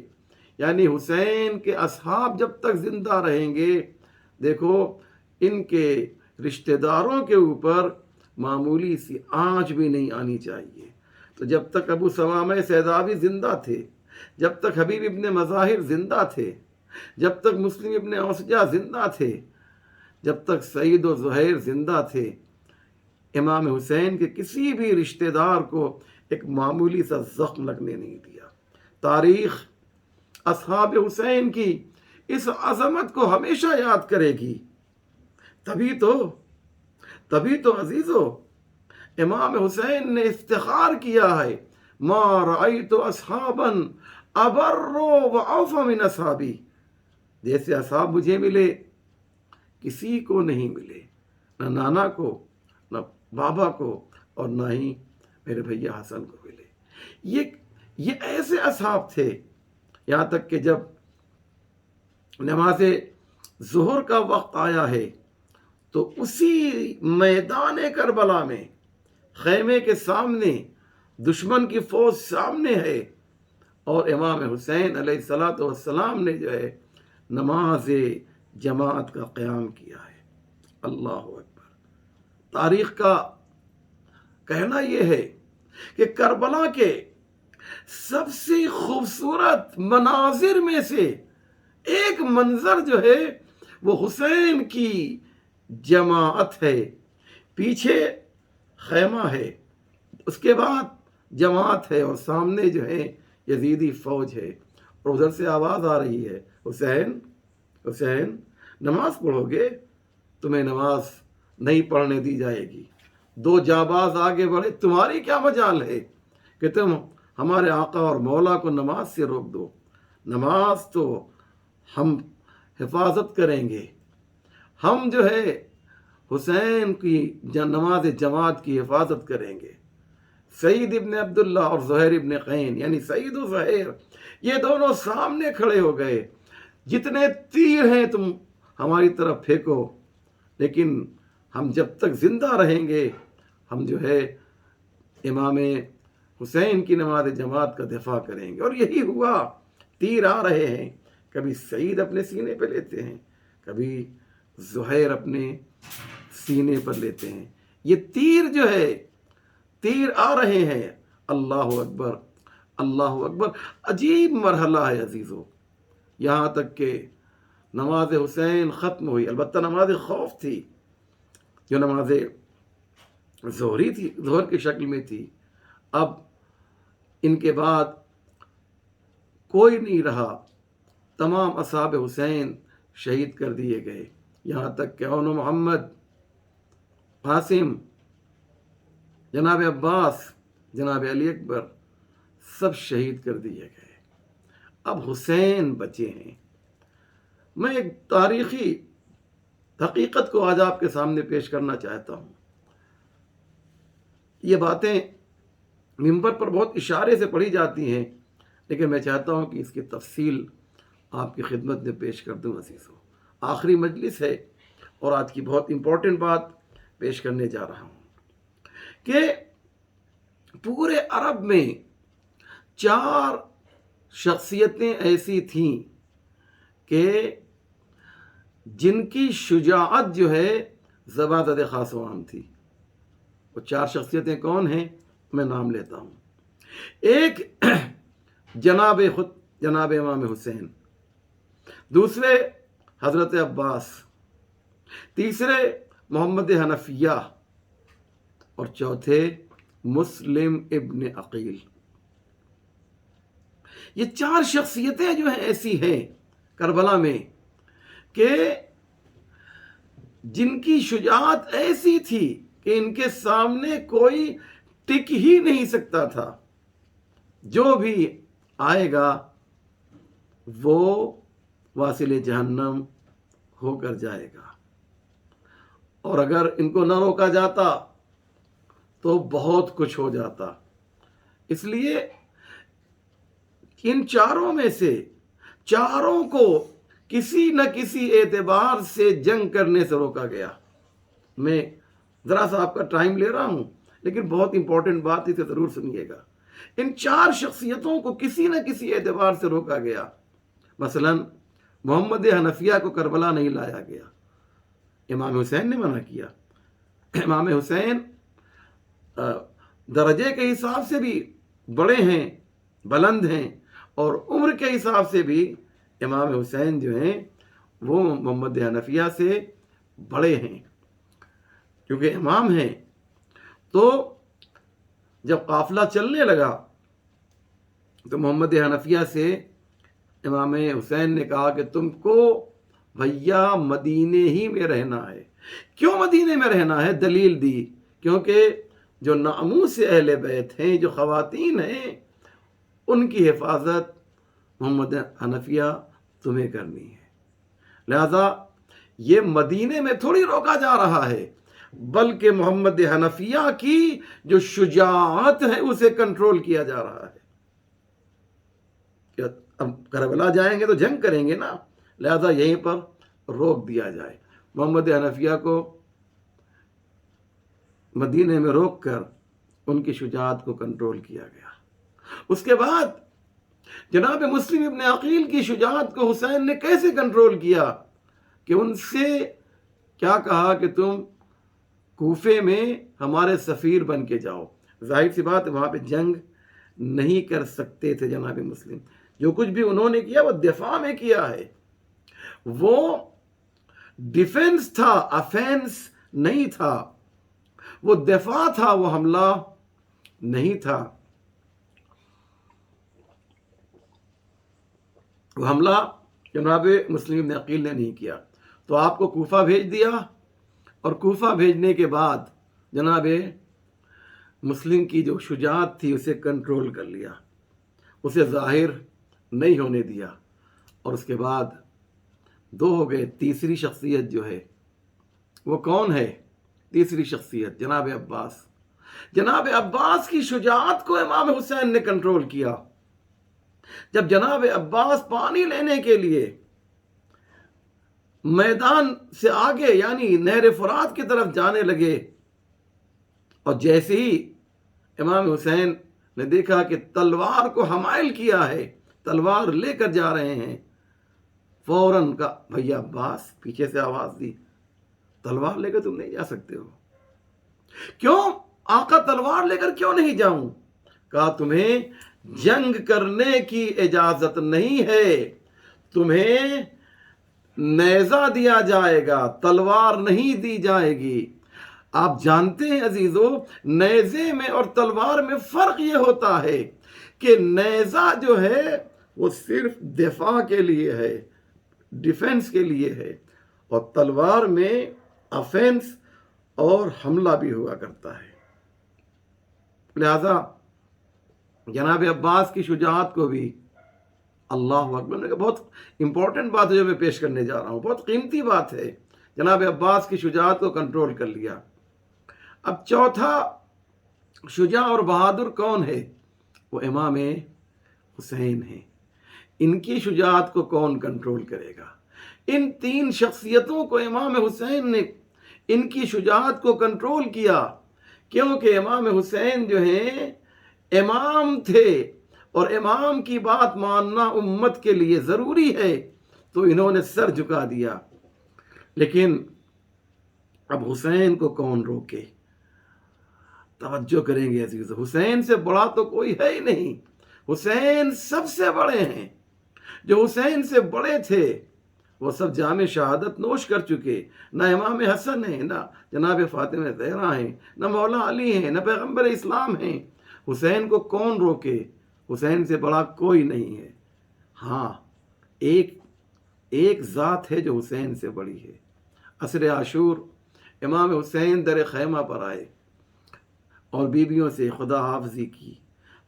یعنی حسین کے اصحاب جب تک زندہ رہیں گے، دیکھو ان کے رشتہ داروں کے اوپر معمولی سی آنچ بھی نہیں آنی چاہیے۔ تو جب تک ابو ثمامہ سیداوی زندہ تھے، جب تک حبیب ابن مظاہر زندہ تھے، جب تک مسلم ابن اوسجہ زندہ تھے، جب تک سعید و زہیر زندہ تھے، امام حسین کے کسی بھی رشتہ دار کو ایک معمولی سا زخم لگنے نہیں دیا۔ تاریخ اصحاب حسین کی اس عظمت کو ہمیشہ یاد کرے گی۔ تبھی تو عزیزو امام حسین نے افتخار کیا ہے، ما رأیت اصحابا ابر و اوفى من اصحابی، جیسے اصحاب مجھے ملے کسی کو نہیں ملے، نہ نانا کو، نہ بابا کو، اور نہ ہی میرے بھیا حسن کو ملے۔ یہ ایسے اصحاب تھے، یہاں تک کہ جب نماز ظہر کا وقت آیا ہے تو اسی میدان کربلا میں خیمے کے سامنے دشمن کی فوج سامنے ہے، اور امام حسین علیہ السلام نے جو ہے نماز جماعت کا قیام کیا ہے۔ اللہ اکبر۔ تاریخ کا کہنا یہ ہے کہ کربلا کے سب سے خوبصورت مناظر میں سے ایک منظر جو ہے وہ حسین کی جماعت ہے۔ پیچھے خیمہ ہے، اس کے بعد جماعت ہے، اور سامنے جو ہے یزیدی فوج ہے، اور ادھر سے آواز آ رہی ہے، حسین حسین نماز پڑھو گے؟ تمہیں نماز نہیں پڑھنے دی جائے گی۔ دو جاباز آگے بڑھے، تمہاری کیا مجال ہے کہ تم ہمارے آقا اور مولا کو نماز سے روک دو؟ نماز تو ہم حفاظت کریں گے، ہم جو ہے حسین کی نماز جماعت کی حفاظت کریں گے۔ سعید ابن عبداللہ اور زہیر ابن قین، یعنی سعید و زہیر، یہ دونوں سامنے کھڑے ہو گئے، جتنے تیر ہیں تم ہماری طرف پھینکو، لیکن ہم جب تک زندہ رہیں گے ہم جو ہے امام حسین کی نماز جماعت کا دفاع کریں گے۔ اور یہی ہوا، تیر آ رہے ہیں، کبھی سعید اپنے سینے پہ لیتے ہیں، کبھی زہیر اپنے سینے پر لیتے ہیں۔ یہ تیر جو ہے، تیر آ رہے ہیں۔ اللہ اکبر، اللہ اکبر۔ عجیب مرحلہ ہے عزیزو، یہاں تک کہ نماز حسین ختم ہوئی، البتہ نماز خوف تھی جو نماز ظہری تھی، ظہر کی شکل میں تھی۔ اب ان کے بعد کوئی نہیں رہا، تمام اصحاب حسین شہید کر دیے گئے، یہاں تک کہ اون محمد، قاسم، جناب عباس، جناب علی اکبر، سب شہید کر دیے گئے۔ اب حسین بچے ہیں۔ میں ایک تاریخی حقیقت کو آج آپ کے سامنے پیش کرنا چاہتا ہوں۔ یہ باتیں ممبر پر بہت اشارے سے پڑھی جاتی ہیں، لیکن میں چاہتا ہوں کہ اس کی تفصیل آپ کی خدمت میں پیش کر دوں عزیزو۔ آخری مجلس ہے اور آج کی بہت امپورٹنٹ بات پیش کرنے جا رہا ہوں کہ پورے عرب میں 4 شخصیتیں ایسی تھیں کہ جن کی شجاعت جو ہے زبادت خاص و عام تھی. وہ 4 شخصیتیں کون ہیں؟ میں نام لیتا ہوں. ایک جناب امام حسین، دوسرے حضرت عباس، تیسرے محمد حنفیہ، اور چوتھے مسلم ابن عقیل. یہ 4 شخصیتیں جو ہیں ایسی ہیں کربلا میں کہ جن کی شجاعت ایسی تھی کہ ان کے سامنے کوئی ٹک ہی نہیں سکتا تھا. جو بھی آئے گا وہ واصل جہنم ہو کر جائے گا، اور اگر ان کو نہ روکا جاتا تو بہت کچھ ہو جاتا. اس لیے ان چاروں میں سے چاروں کو کسی نہ کسی اعتبار سے جنگ کرنے سے روکا گیا. میں ذرا سا آپ کا ٹائم لے رہا ہوں، لیکن بہت امپورٹنٹ بات اسے ضرور سنیے گا. ان 4 شخصیتوں کو کسی نہ کسی اعتبار سے روکا گیا. مثلا محمد حنفیہ کو کربلا نہیں لایا گیا، امام حسین نے منع کیا. امام حسین درجے کے حساب سے بھی بڑے ہیں، بلند ہیں، اور عمر کے حساب سے بھی امام حسین جو ہیں وہ محمد حنفیہ سے بڑے ہیں، کیونکہ امام ہیں. تو جب قافلہ چلنے لگا تو محمد حنفیہ سے امام حسین نے کہا کہ تم کو بھیا مدینے ہی میں رہنا ہے. کیوں مدینے میں رہنا ہے؟ دلیل دی، کیونکہ جو ناموس اہل بیت ہیں، جو خواتین ہیں، ان کی حفاظت محمد حنفیہ تمہیں کرنی ہے. لہذا یہ مدینے میں تھوڑی روکا جا رہا ہے، بلکہ محمد حنفیہ کی جو شجاعت ہے اسے کنٹرول کیا جا رہا ہے. کہ اب کربلا جائیں گے تو جنگ کریں گے نا، لہذا یہیں پر روک دیا جائے. محمد حنفیہ کو مدینے میں روک کر ان کی شجاعت کو کنٹرول کیا گیا. اس کے بعد جناب مسلم ابن عقیل کی شجاعت کو حسین نے کیسے کنٹرول کیا کہ ان سے کیا کہا کہ تم کوفے میں ہمارے سفیر بن کے جاؤ. ظاہر سی بات وہاں پہ جنگ نہیں کر سکتے تھے جناب مسلم. جو کچھ بھی انہوں نے کیا وہ دفاع میں کیا ہے، وہ ڈیفنس تھا، افینس نہیں تھا، وہ دفاع تھا، وہ حملہ نہیں تھا. وہ حملہ جناب مسلم ابن عقیل نے نہیں کیا. تو آپ کو کوفہ بھیج دیا، اور کوفہ بھیجنے کے بعد جناب مسلم کی جو شجاعت تھی اسے کنٹرول کر لیا، اسے ظاہر نہیں ہونے دیا. اور اس کے بعد 2 ہو گئے. تیسری شخصیت جو ہے وہ کون ہے؟ تیسری شخصیت جناب عباس. جناب عباس کی شجاعت کو امام حسین نے کنٹرول کیا. جب جناب عباس پانی لینے کے لیے میدان سے آگے یعنی نہر فرات کی طرف جانے لگے، اور جیسے ہی امام حسین نے دیکھا کہ تلوار کو حمائل کیا ہے، تلوار لے کر جا رہے ہیں، فوراً کا بھیا عباس، پیچھے سے آواز دی، تلوار لے کر تم نہیں جا سکتے ہو. کیوں آقا تلوار لے کر کیوں نہیں جاؤں؟ کہا تمہیں جنگ کرنے کی اجازت نہیں ہے، تمہیں نیزہ دیا جائے گا، تلوار نہیں دی جائے گی. آپ جانتے ہیں عزیزو، نیزے میں اور تلوار میں فرق یہ ہوتا ہے کہ نیزہ جو ہے وہ صرف دفاع کے لیے ہے، ڈیفنس کے لیے ہے، اور تلوار میں افینس اور حملہ بھی ہوا کرتا ہے. لہذا جناب عباس کی شجاعت کو بھی اللہ اکبر، بہت امپورٹنٹ بات ہے جو میں پیش کرنے جا رہا ہوں، بہت قیمتی بات ہے. جناب عباس کی شجاعت کو کنٹرول کر لیا. اب چوتھا شجاع اور بہادر کون ہے؟ وہ امام حسین ہیں. ان کی شجاعت کو کون کنٹرول کرے گا؟ ان 3 شخصیتوں کو امام حسین نے ان کی شجاعت کو کنٹرول کیا، کیونکہ امام حسین جو ہیں امام تھے، اور امام کی بات ماننا امت کے لیے ضروری ہے، تو انہوں نے سر جھکا دیا۔ لیکن اب حسین کو کون روکے؟ توجہ کریں گے عزیز، حسین سے بڑا تو کوئی ہے ہی نہیں، حسین سب سے بڑے ہیں۔ جو حسین سے بڑے تھے وہ سب جام شہادت نوش کر چکے، نہ امام حسن ہیں، نہ جناب فاطمہ زہرا ہیں، نہ مولا علی ہیں، نہ پیغمبر اسلام ہیں۔ حسین کو کون روکے؟ حسین سے بڑا کوئی نہیں ہے۔ ہاں، ایک ذات ہے جو حسین سے بڑی ہے۔ عصر عاشور امام حسین در خیمہ پر آئے اور بیویوں سے خدا حافظی کی،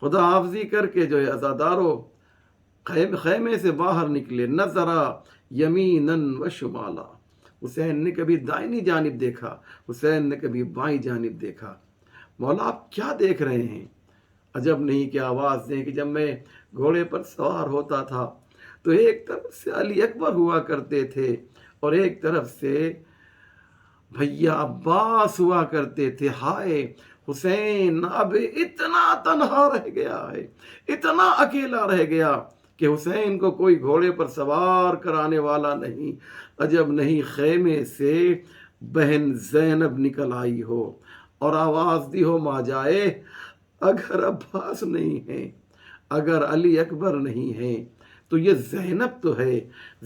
خدا حافظی کر کے جو ہے عزاداروں خیمے سے باہر نکلے، نظرا یمیناً و شمالا، حسین نے کبھی دائنی جانب دیکھا، حسین نے کبھی بائیں جانب دیکھا۔ مولا آپ کیا دیکھ رہے ہیں؟ عجب نہیں کہ آواز دیں کہ جب میں گھوڑے پر سوار ہوتا تھا تو ایک طرف سے علی اکبر ہوا کرتے تھے اور ایک طرف سے بھیا عباس ہوا کرتے تھے۔ ہائے حسین اب اتنا تنہا رہ گیا ہے، اتنا اکیلا رہ گیا کہ حسین کو کوئی گھوڑے پر سوار کرانے والا نہیں۔ عجب نہیں خیمے سے بہن زینب نکل آئی ہو اور آواز دی ہو ماں جائے، اگر عباس نہیں ہے، اگر علی اکبر نہیں ہے تو یہ زینب تو ہے،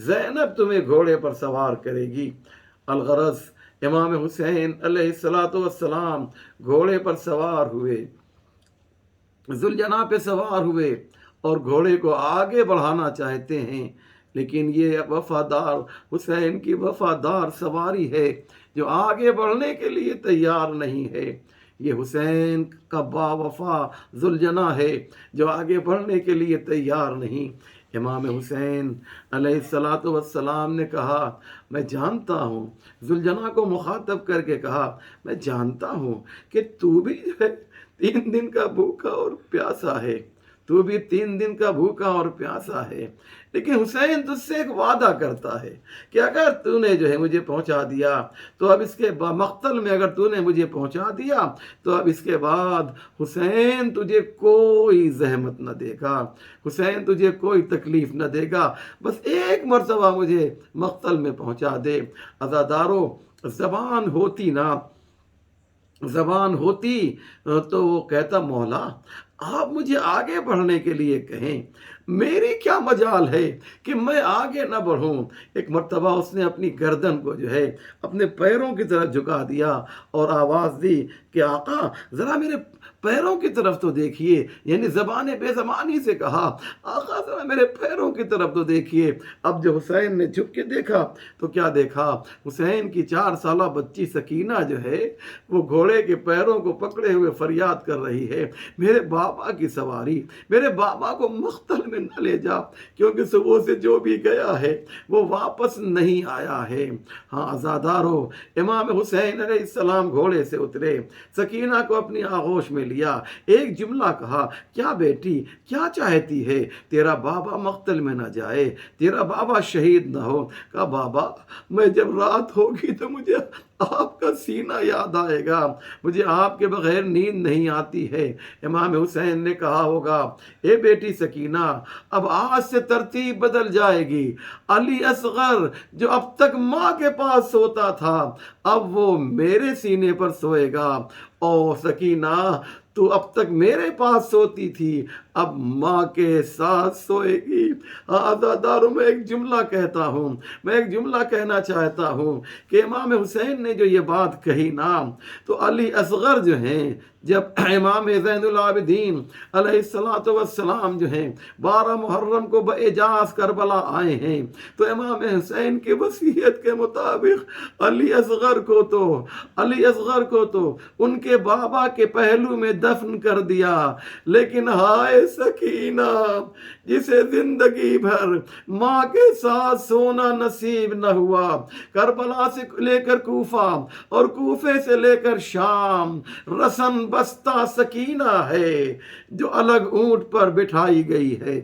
زینب تمہیں گھوڑے پر سوار کرے گی۔ الغرض امام حسین علیہ السلام گھوڑے پر سوار ہوئے، ذوالجناح پہ سوار ہوئے اور گھوڑے کو آگے بڑھانا چاہتے ہیں، لیکن یہ وفادار حسین کی وفادار سواری ہے جو آگے بڑھنے کے لیے تیار نہیں ہے۔ یہ حسین کا با وفا ذوالجناح ہے جو آگے بڑھنے کے لیے تیار نہیں۔ امام حسین علیہ السلام نے کہا میں جانتا ہوں، ذوالجناح کو مخاطب کر کے کہا میں جانتا ہوں کہ تو بھی جو ہے 3 دن کا بھوکا اور پیاسا ہے، تو بھی 3 دن کا بھوکا اور پیاسا ہے، لیکن حسین تجھ سے ایک وعدہ کرتا ہے کہ اگر تو نے جو ہے مجھے پہنچا دیا تو اب اس کے مقتل میں اگر تو نے مجھے پہنچا دیا تو اب اس کے بعد حسین تجھے کوئی زحمت نہ دے گا، حسین تجھے کوئی تکلیف نہ دے گا، بس ایک مرتبہ مجھے مقتل میں پہنچا دے۔ عزاداروں زبان ہوتی تو وہ کہتا مولا آپ مجھے آگے بڑھنے کے لیے کہیں، میری کیا مجال ہے کہ میں آگے نہ بڑھوں۔ ایک مرتبہ اس نے اپنی گردن کو جو ہے اپنے پیروں کی طرف جھکا دیا اور آواز دی کہ آقا ذرا میرے پیروں کی طرف تو دیکھیے، یعنی زبان بے زبانی سے کہا آقا ذرا میرے پیروں کی طرف تو دیکھیے۔ اب جو حسین نے جھک کے دیکھا تو کیا دیکھا؟ حسین کی 4 سالہ بچی سکینہ جو ہے وہ گھوڑے کے پیروں کو پکڑے ہوئے فریاد کر رہی ہے میرے بابا کی سواری، میرے بابا کو مقتل میں نہ لے جا، کیونکہ صبح سے جو بھی گیا ہے وہ واپس نہیں آیا ہے۔ ہاں عزادارو، امام حسین علیہ السلام گھوڑے سے اترے، سکینہ کو اپنی آغوش میں لیا، ایک جملہ کہا کیا بیٹی کیا چاہتی ہے؟ تیرا بابا مقتل میں نہ جائے، تیرا بابا شہید نہ ہو۔ کہا بابا میں جب رات ہوگی تو مجھے آپ کا سینہ یاد آئے گا، مجھے آپ کے بغیر نیند نہیں آتی ہے۔ امام حسین نے کہا ہوگا اے بیٹی سکینہ اب آج سے ترتیب بدل جائے گی، علی اصغر جو اب تک ماں کے پاس سوتا تھا اب وہ میرے سینے پر سوئے گا، او سکینہ تو اب تک میرے پاس سوتی تھی اب ماں کے ساتھ سوئے گی۔ عزاداروں میں ایک جملہ کہتا ہوں، میں ایک جملہ کہنا چاہتا ہوں کہ امام حسین نے جو یہ بات کہی نا تو علی اصغر جو ہیں جب امام زین العابدین علیہ السلام جو ہیں 12 محرم کو باعجاز کربلا آئے ہیں تو امام حسین کی وصیت کے مطابق علی اصغر کو تو ان کے بابا کے پہلو میں دفن کر دیا، لیکن ہائے سکینہ جسے زندگی بھر ماں کے ساتھ سونا نصیب نہ ہوا، کربلا سے لے کر کوفہ اور کوفے سے لے کر شام رسن بستہ سکینہ ہے جو الگ اونٹ پر بٹھائی گئی ہے۔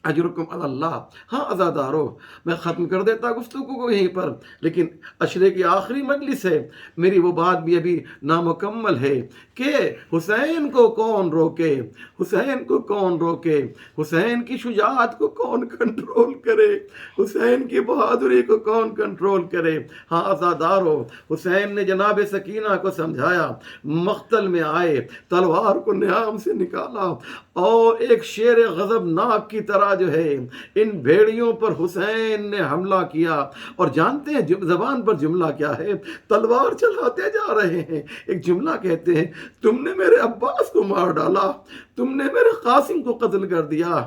اجرکم علی اللہ۔ ہاں عزادارو، میں ختم کر دیتا گفتگو کو یہیں پر، لیکن عشرے کی آخری مجلس ہے، میری وہ بات بھی ابھی نامکمل ہے کہ حسین کو کون روکے، حسین کو کون روکے، حسین کی شجاعت کو کون کنٹرول کرے، حسین کی بہادری کو کون کنٹرول کرے۔ ہاں عزادارو، حسین نے جناب سکینہ کو سمجھایا، مقتل میں آئے، تلوار کو نیام سے نکالا اور ایک شیر غضب ناک کی طرح جو ہے ان بھیڑیوں پر حسین نے حملہ کیا، اور جانتے ہیں زبان پر جملہ کیا ہے؟ تلوار چلاتے جا رہے ہیں، ایک جملہ کہتے ہیں، تم نے میرے عباس کو مار ڈالا، تم نے میرے قاسم کو قتل کر دیا،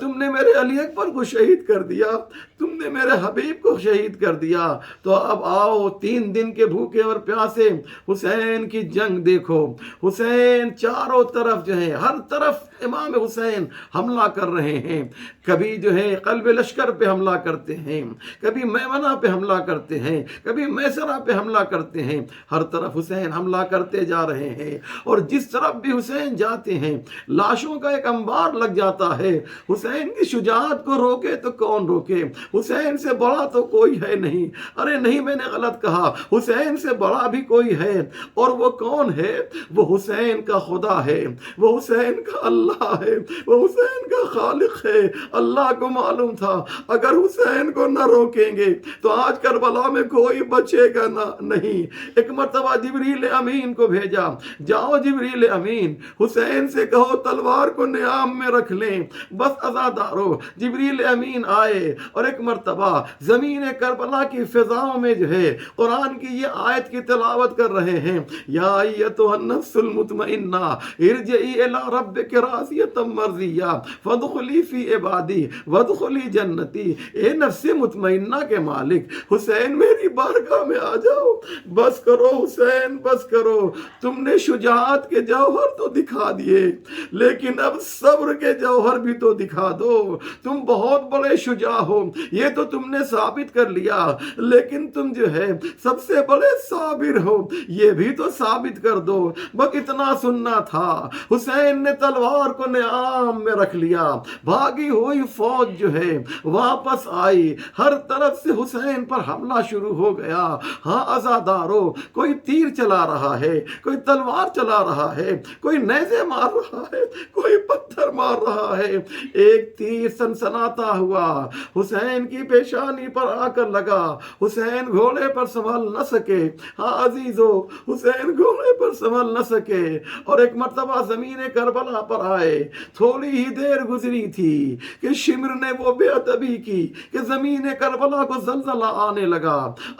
تم نے میرے علی اکبر کو شہید کر دیا، تم نے میرے حبیب کو شہید کر دیا، تو اب آؤ 3 دن کے بھوکے اور پیاسے حسین کی جنگ دیکھو۔ حسین چاروں طرف جو ہے، ہر طرف امام حسین حملہ کر رہے ہیں، کبھی جو ہے قلب لشکر پہ حملہ کرتے ہیں، کبھی میمنہ پہ حملہ کرتے ہیں، کبھی میسرہ پہ حملہ کرتے ہیں، ہر طرف حسین حملہ کرتے جا رہے ہیں، اور جس طرف بھی حسین جاتے ہیں لاشوں کا ایک انبار لگ جاتا ہے۔ حسین کی شجاعت کو روکے تو کون روکے؟ حسین سے بڑا تو کوئی ہے نہیں۔ ارے نہیں، میں نے غلط کہا، حسین سے بڑا بھی کوئی ہے، اور وہ کون ہے؟ وہ حسین کا خدا ہے، وہ حسین کا اللہ ہے، وہ حسین کا خالق ہے۔ اللہ کو معلوم تھا اگر حسین کو نہ روکیں گے تو آج کربلا میں کوئی بچے گا نہیں۔ ایک مرتبہ جبریل امین کو بھیجا، جاؤ جبریل امین، حسین سے کہو تلوار کو نیام میں رکھ لیں۔ بس عزادارو، جبریل امین آئے اور ایک مرتبہ زمین کربلا کی فضاؤں میں جو ہے قرآن کی یہ آیت کی تلاوت کر رہے ہیں، یا ایتھا النفس المطمئنہ ارجعی الی ربک راضیۃ مرضیہ فادخلی فی عبادی وادخلی جنتی۔ اے نفس مطمئنہ کے مالک، حسین میری بارگاہ میں آ جاؤ، بس کرو حسین، بس کرو، تم نے شجاعت کے جوہر تو دکھا دیے، لیکن اب صبر کے جوہر بھی تو دکھا دو۔ تم بہت بڑے شجاع ہو، یہ تو تم نے ثابت کر لیا، لیکن تم جو ہے سب سے بڑے صابر ہو، یہ بھی تو ثابت کر دو۔ بس اتنا سننا تھا۔ حسین نے تلوار کو نیام میں رکھ لیا، بھاگی ہوئی فوج جو ہے واپس آئی، ہر طرف سے حسین پر حملہ شروع ہو گیا۔ ہاں عزادارو، کوئی تیر چلا رہا ہے، کوئی تلوار چلا رہا ہے، کوئی نیزے مار رہا ہے، کوئی پتھر مار رہا ہے۔ ایک تیر سنسناتا ہوا حسین کی پیشانی پر آ کر لگا، حسین گھوڑے پر سنبھل نہ سکے۔ ہاں عزیزو، حسین گھوڑے پر سنبھل نہ سکے، اور ایک مرتبہ زمین کربلا پر آئے۔ تھوڑی ہی دیر گزری تھی کہ شمر نے وہ بے ادبی کی کہ زمین کربلا کو زلزلہ آنے لگا،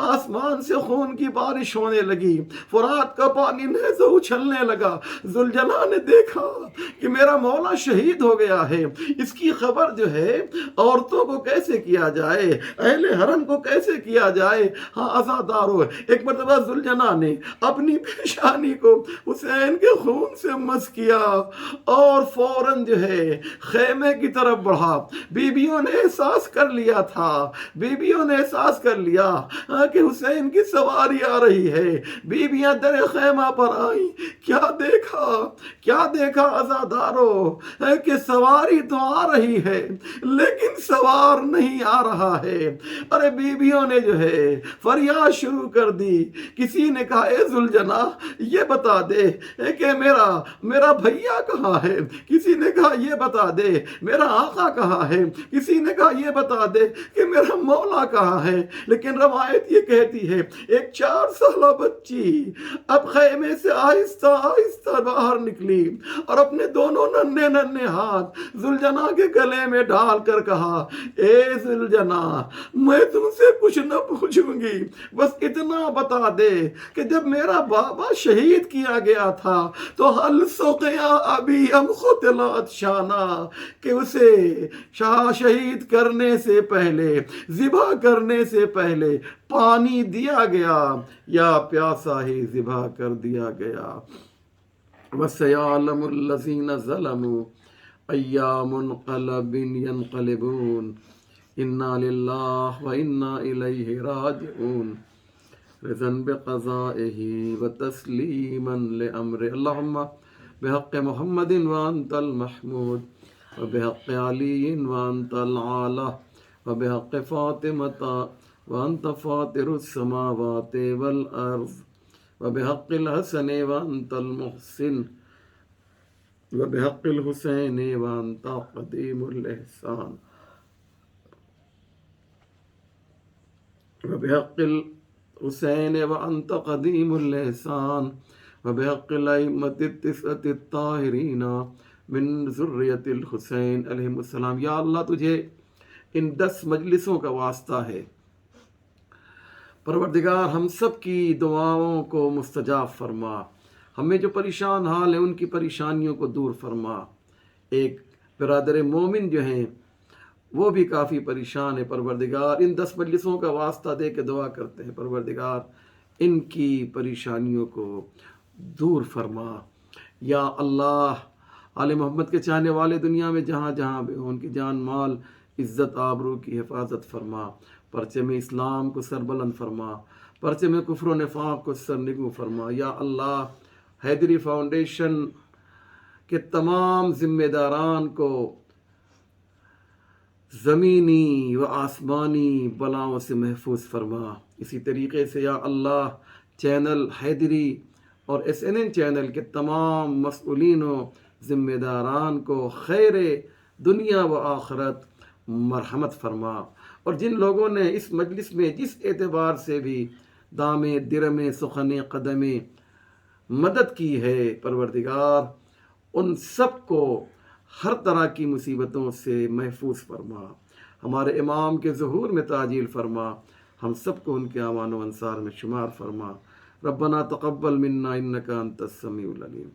آسمان سے خون کی بارش ہونے لگی، فرات کا پانی نیزے اچھلنے لگا۔ ذوالجلال نے دیکھا کہ میرا مولا شہید ہو گیا ہے، اس کی خبر جو ہے عورتوں کو کیسے کیا جائے، اہل حرم کو کیسے کیا جائے۔ ہاں عزادارو، ایک مرتبہ ذوالجلال نے اپنی پیشانی کو حسین کے خون سے مس کیا اور فوراً جو ہے خیمے کی طرف بڑھا۔ بیویوں نے احساس کر لیا تھا، بیویوں نے احساس کر لیا کہ حسین کی سواری آ رہی ہے۔ بیویاں در خیمہ پر آئیں، کیا دیکھا عزادارو کہ سواری تو آ رہی ہے لیکن سوار نہیں آ رہا ہے۔ ارے بیویوں نے جو ہے فریاد شروع کر دی۔ کسی نے کہا اے ذوالجناح یہ بتا دے کہ میرا بھیا کہاں ہے، کسی نے کہا یہ بتا دے میرا آقا کہاں ہے، کسی نے کہا یہ بتا دے کہ میرا مولا کہاں ہے۔ لیکن روایت یہ کہتی ہے ایک 4 سالہ بچی اب خیمے سے آہستہ آہستہ باہر نکلی اور اپنے دونوں ننھے ننھے ہاتھ ذوالجناح کے گلے میں ڈال کر کہا، اے ذوالجناح میں تم سے کچھ نہ پوچھوں گی، بس اتنا بتا دے کہ جب میرا بابا شہید کیا گیا تھا تو حل سقیا ابی ام قتل عطشانا، کہ اسے شہید کرنے سے پہلے، ذبح کرنے سے پہلے پانی دیا گیا یا پیاسا ہی ذبح کر دیا گیا۔ وَسَيَعْلَمُ الَّذِينَ ظَلَمُوا أَيَّ مُنقَلَبٍ يَنقَلِبُونَ إِنَّا لِلَّهِ وَإِنَّا إِلَيْهِ رَاجِعُونَ رضا بقضائه وتسلیما لأمره اللهم بحق محمد وانت المحمود وبحق علی وانت العالی وبحق فاطمۃ وانت فاطر السماوات والارض وبحق الحسن وانت المحسن وبحق الحسین وانت قدیم الاحسان وبحق الحسین وانت قدیم الاحسان وبحق الائمۃ التسعۃ الطاہرین من ذریۃ الحسین علیہ السلام۔ یا اللہ تجھے ان 10 مجلسوں کا واسطہ ہے، پروردگار ہم سب کی دعاؤں کو مستجاب فرما، ہمیں جو پریشان حال ہیں ان کی پریشانیوں کو دور فرما۔ ایک برادر مومن جو ہیں وہ بھی کافی پریشان ہے، پروردگار ان 10 مجلسوں کا واسطہ دے کے دعا کرتے ہیں، پروردگار ان کی پریشانیوں کو دور فرما۔ یا اللہ آل محمد کے چاہنے والے دنیا میں جہاں جہاں بھی ہوں، ان کی جان مال عزت آبرو کی حفاظت فرما، پرچم اسلام کو سربلند فرما، پرچم کفر و نفاق کو سرنگو فرما۔ یا اللہ حیدری فاؤنڈیشن کے تمام ذمہ داران کو زمینی و آسمانی بلاؤں سے محفوظ فرما۔ اسی طریقے سے یا اللہ چینل حیدری اور SNN چینل کے تمام مسئولین و ذمہ داران کو خیر دنیا و آخرت مرحمت فرما، اور جن لوگوں نے اس مجلس میں جس اعتبار سے بھی دامے درمے سخن قدمے مدد کی ہے، پروردگار ان سب کو ہر طرح کی مصیبتوں سے محفوظ فرما، ہمارے امام کے ظہور میں تعجیل فرما، ہم سب کو ان کے اعوان و انصار میں شمار فرما۔ ربنا تقبل منا انک انت السمیع العلیم۔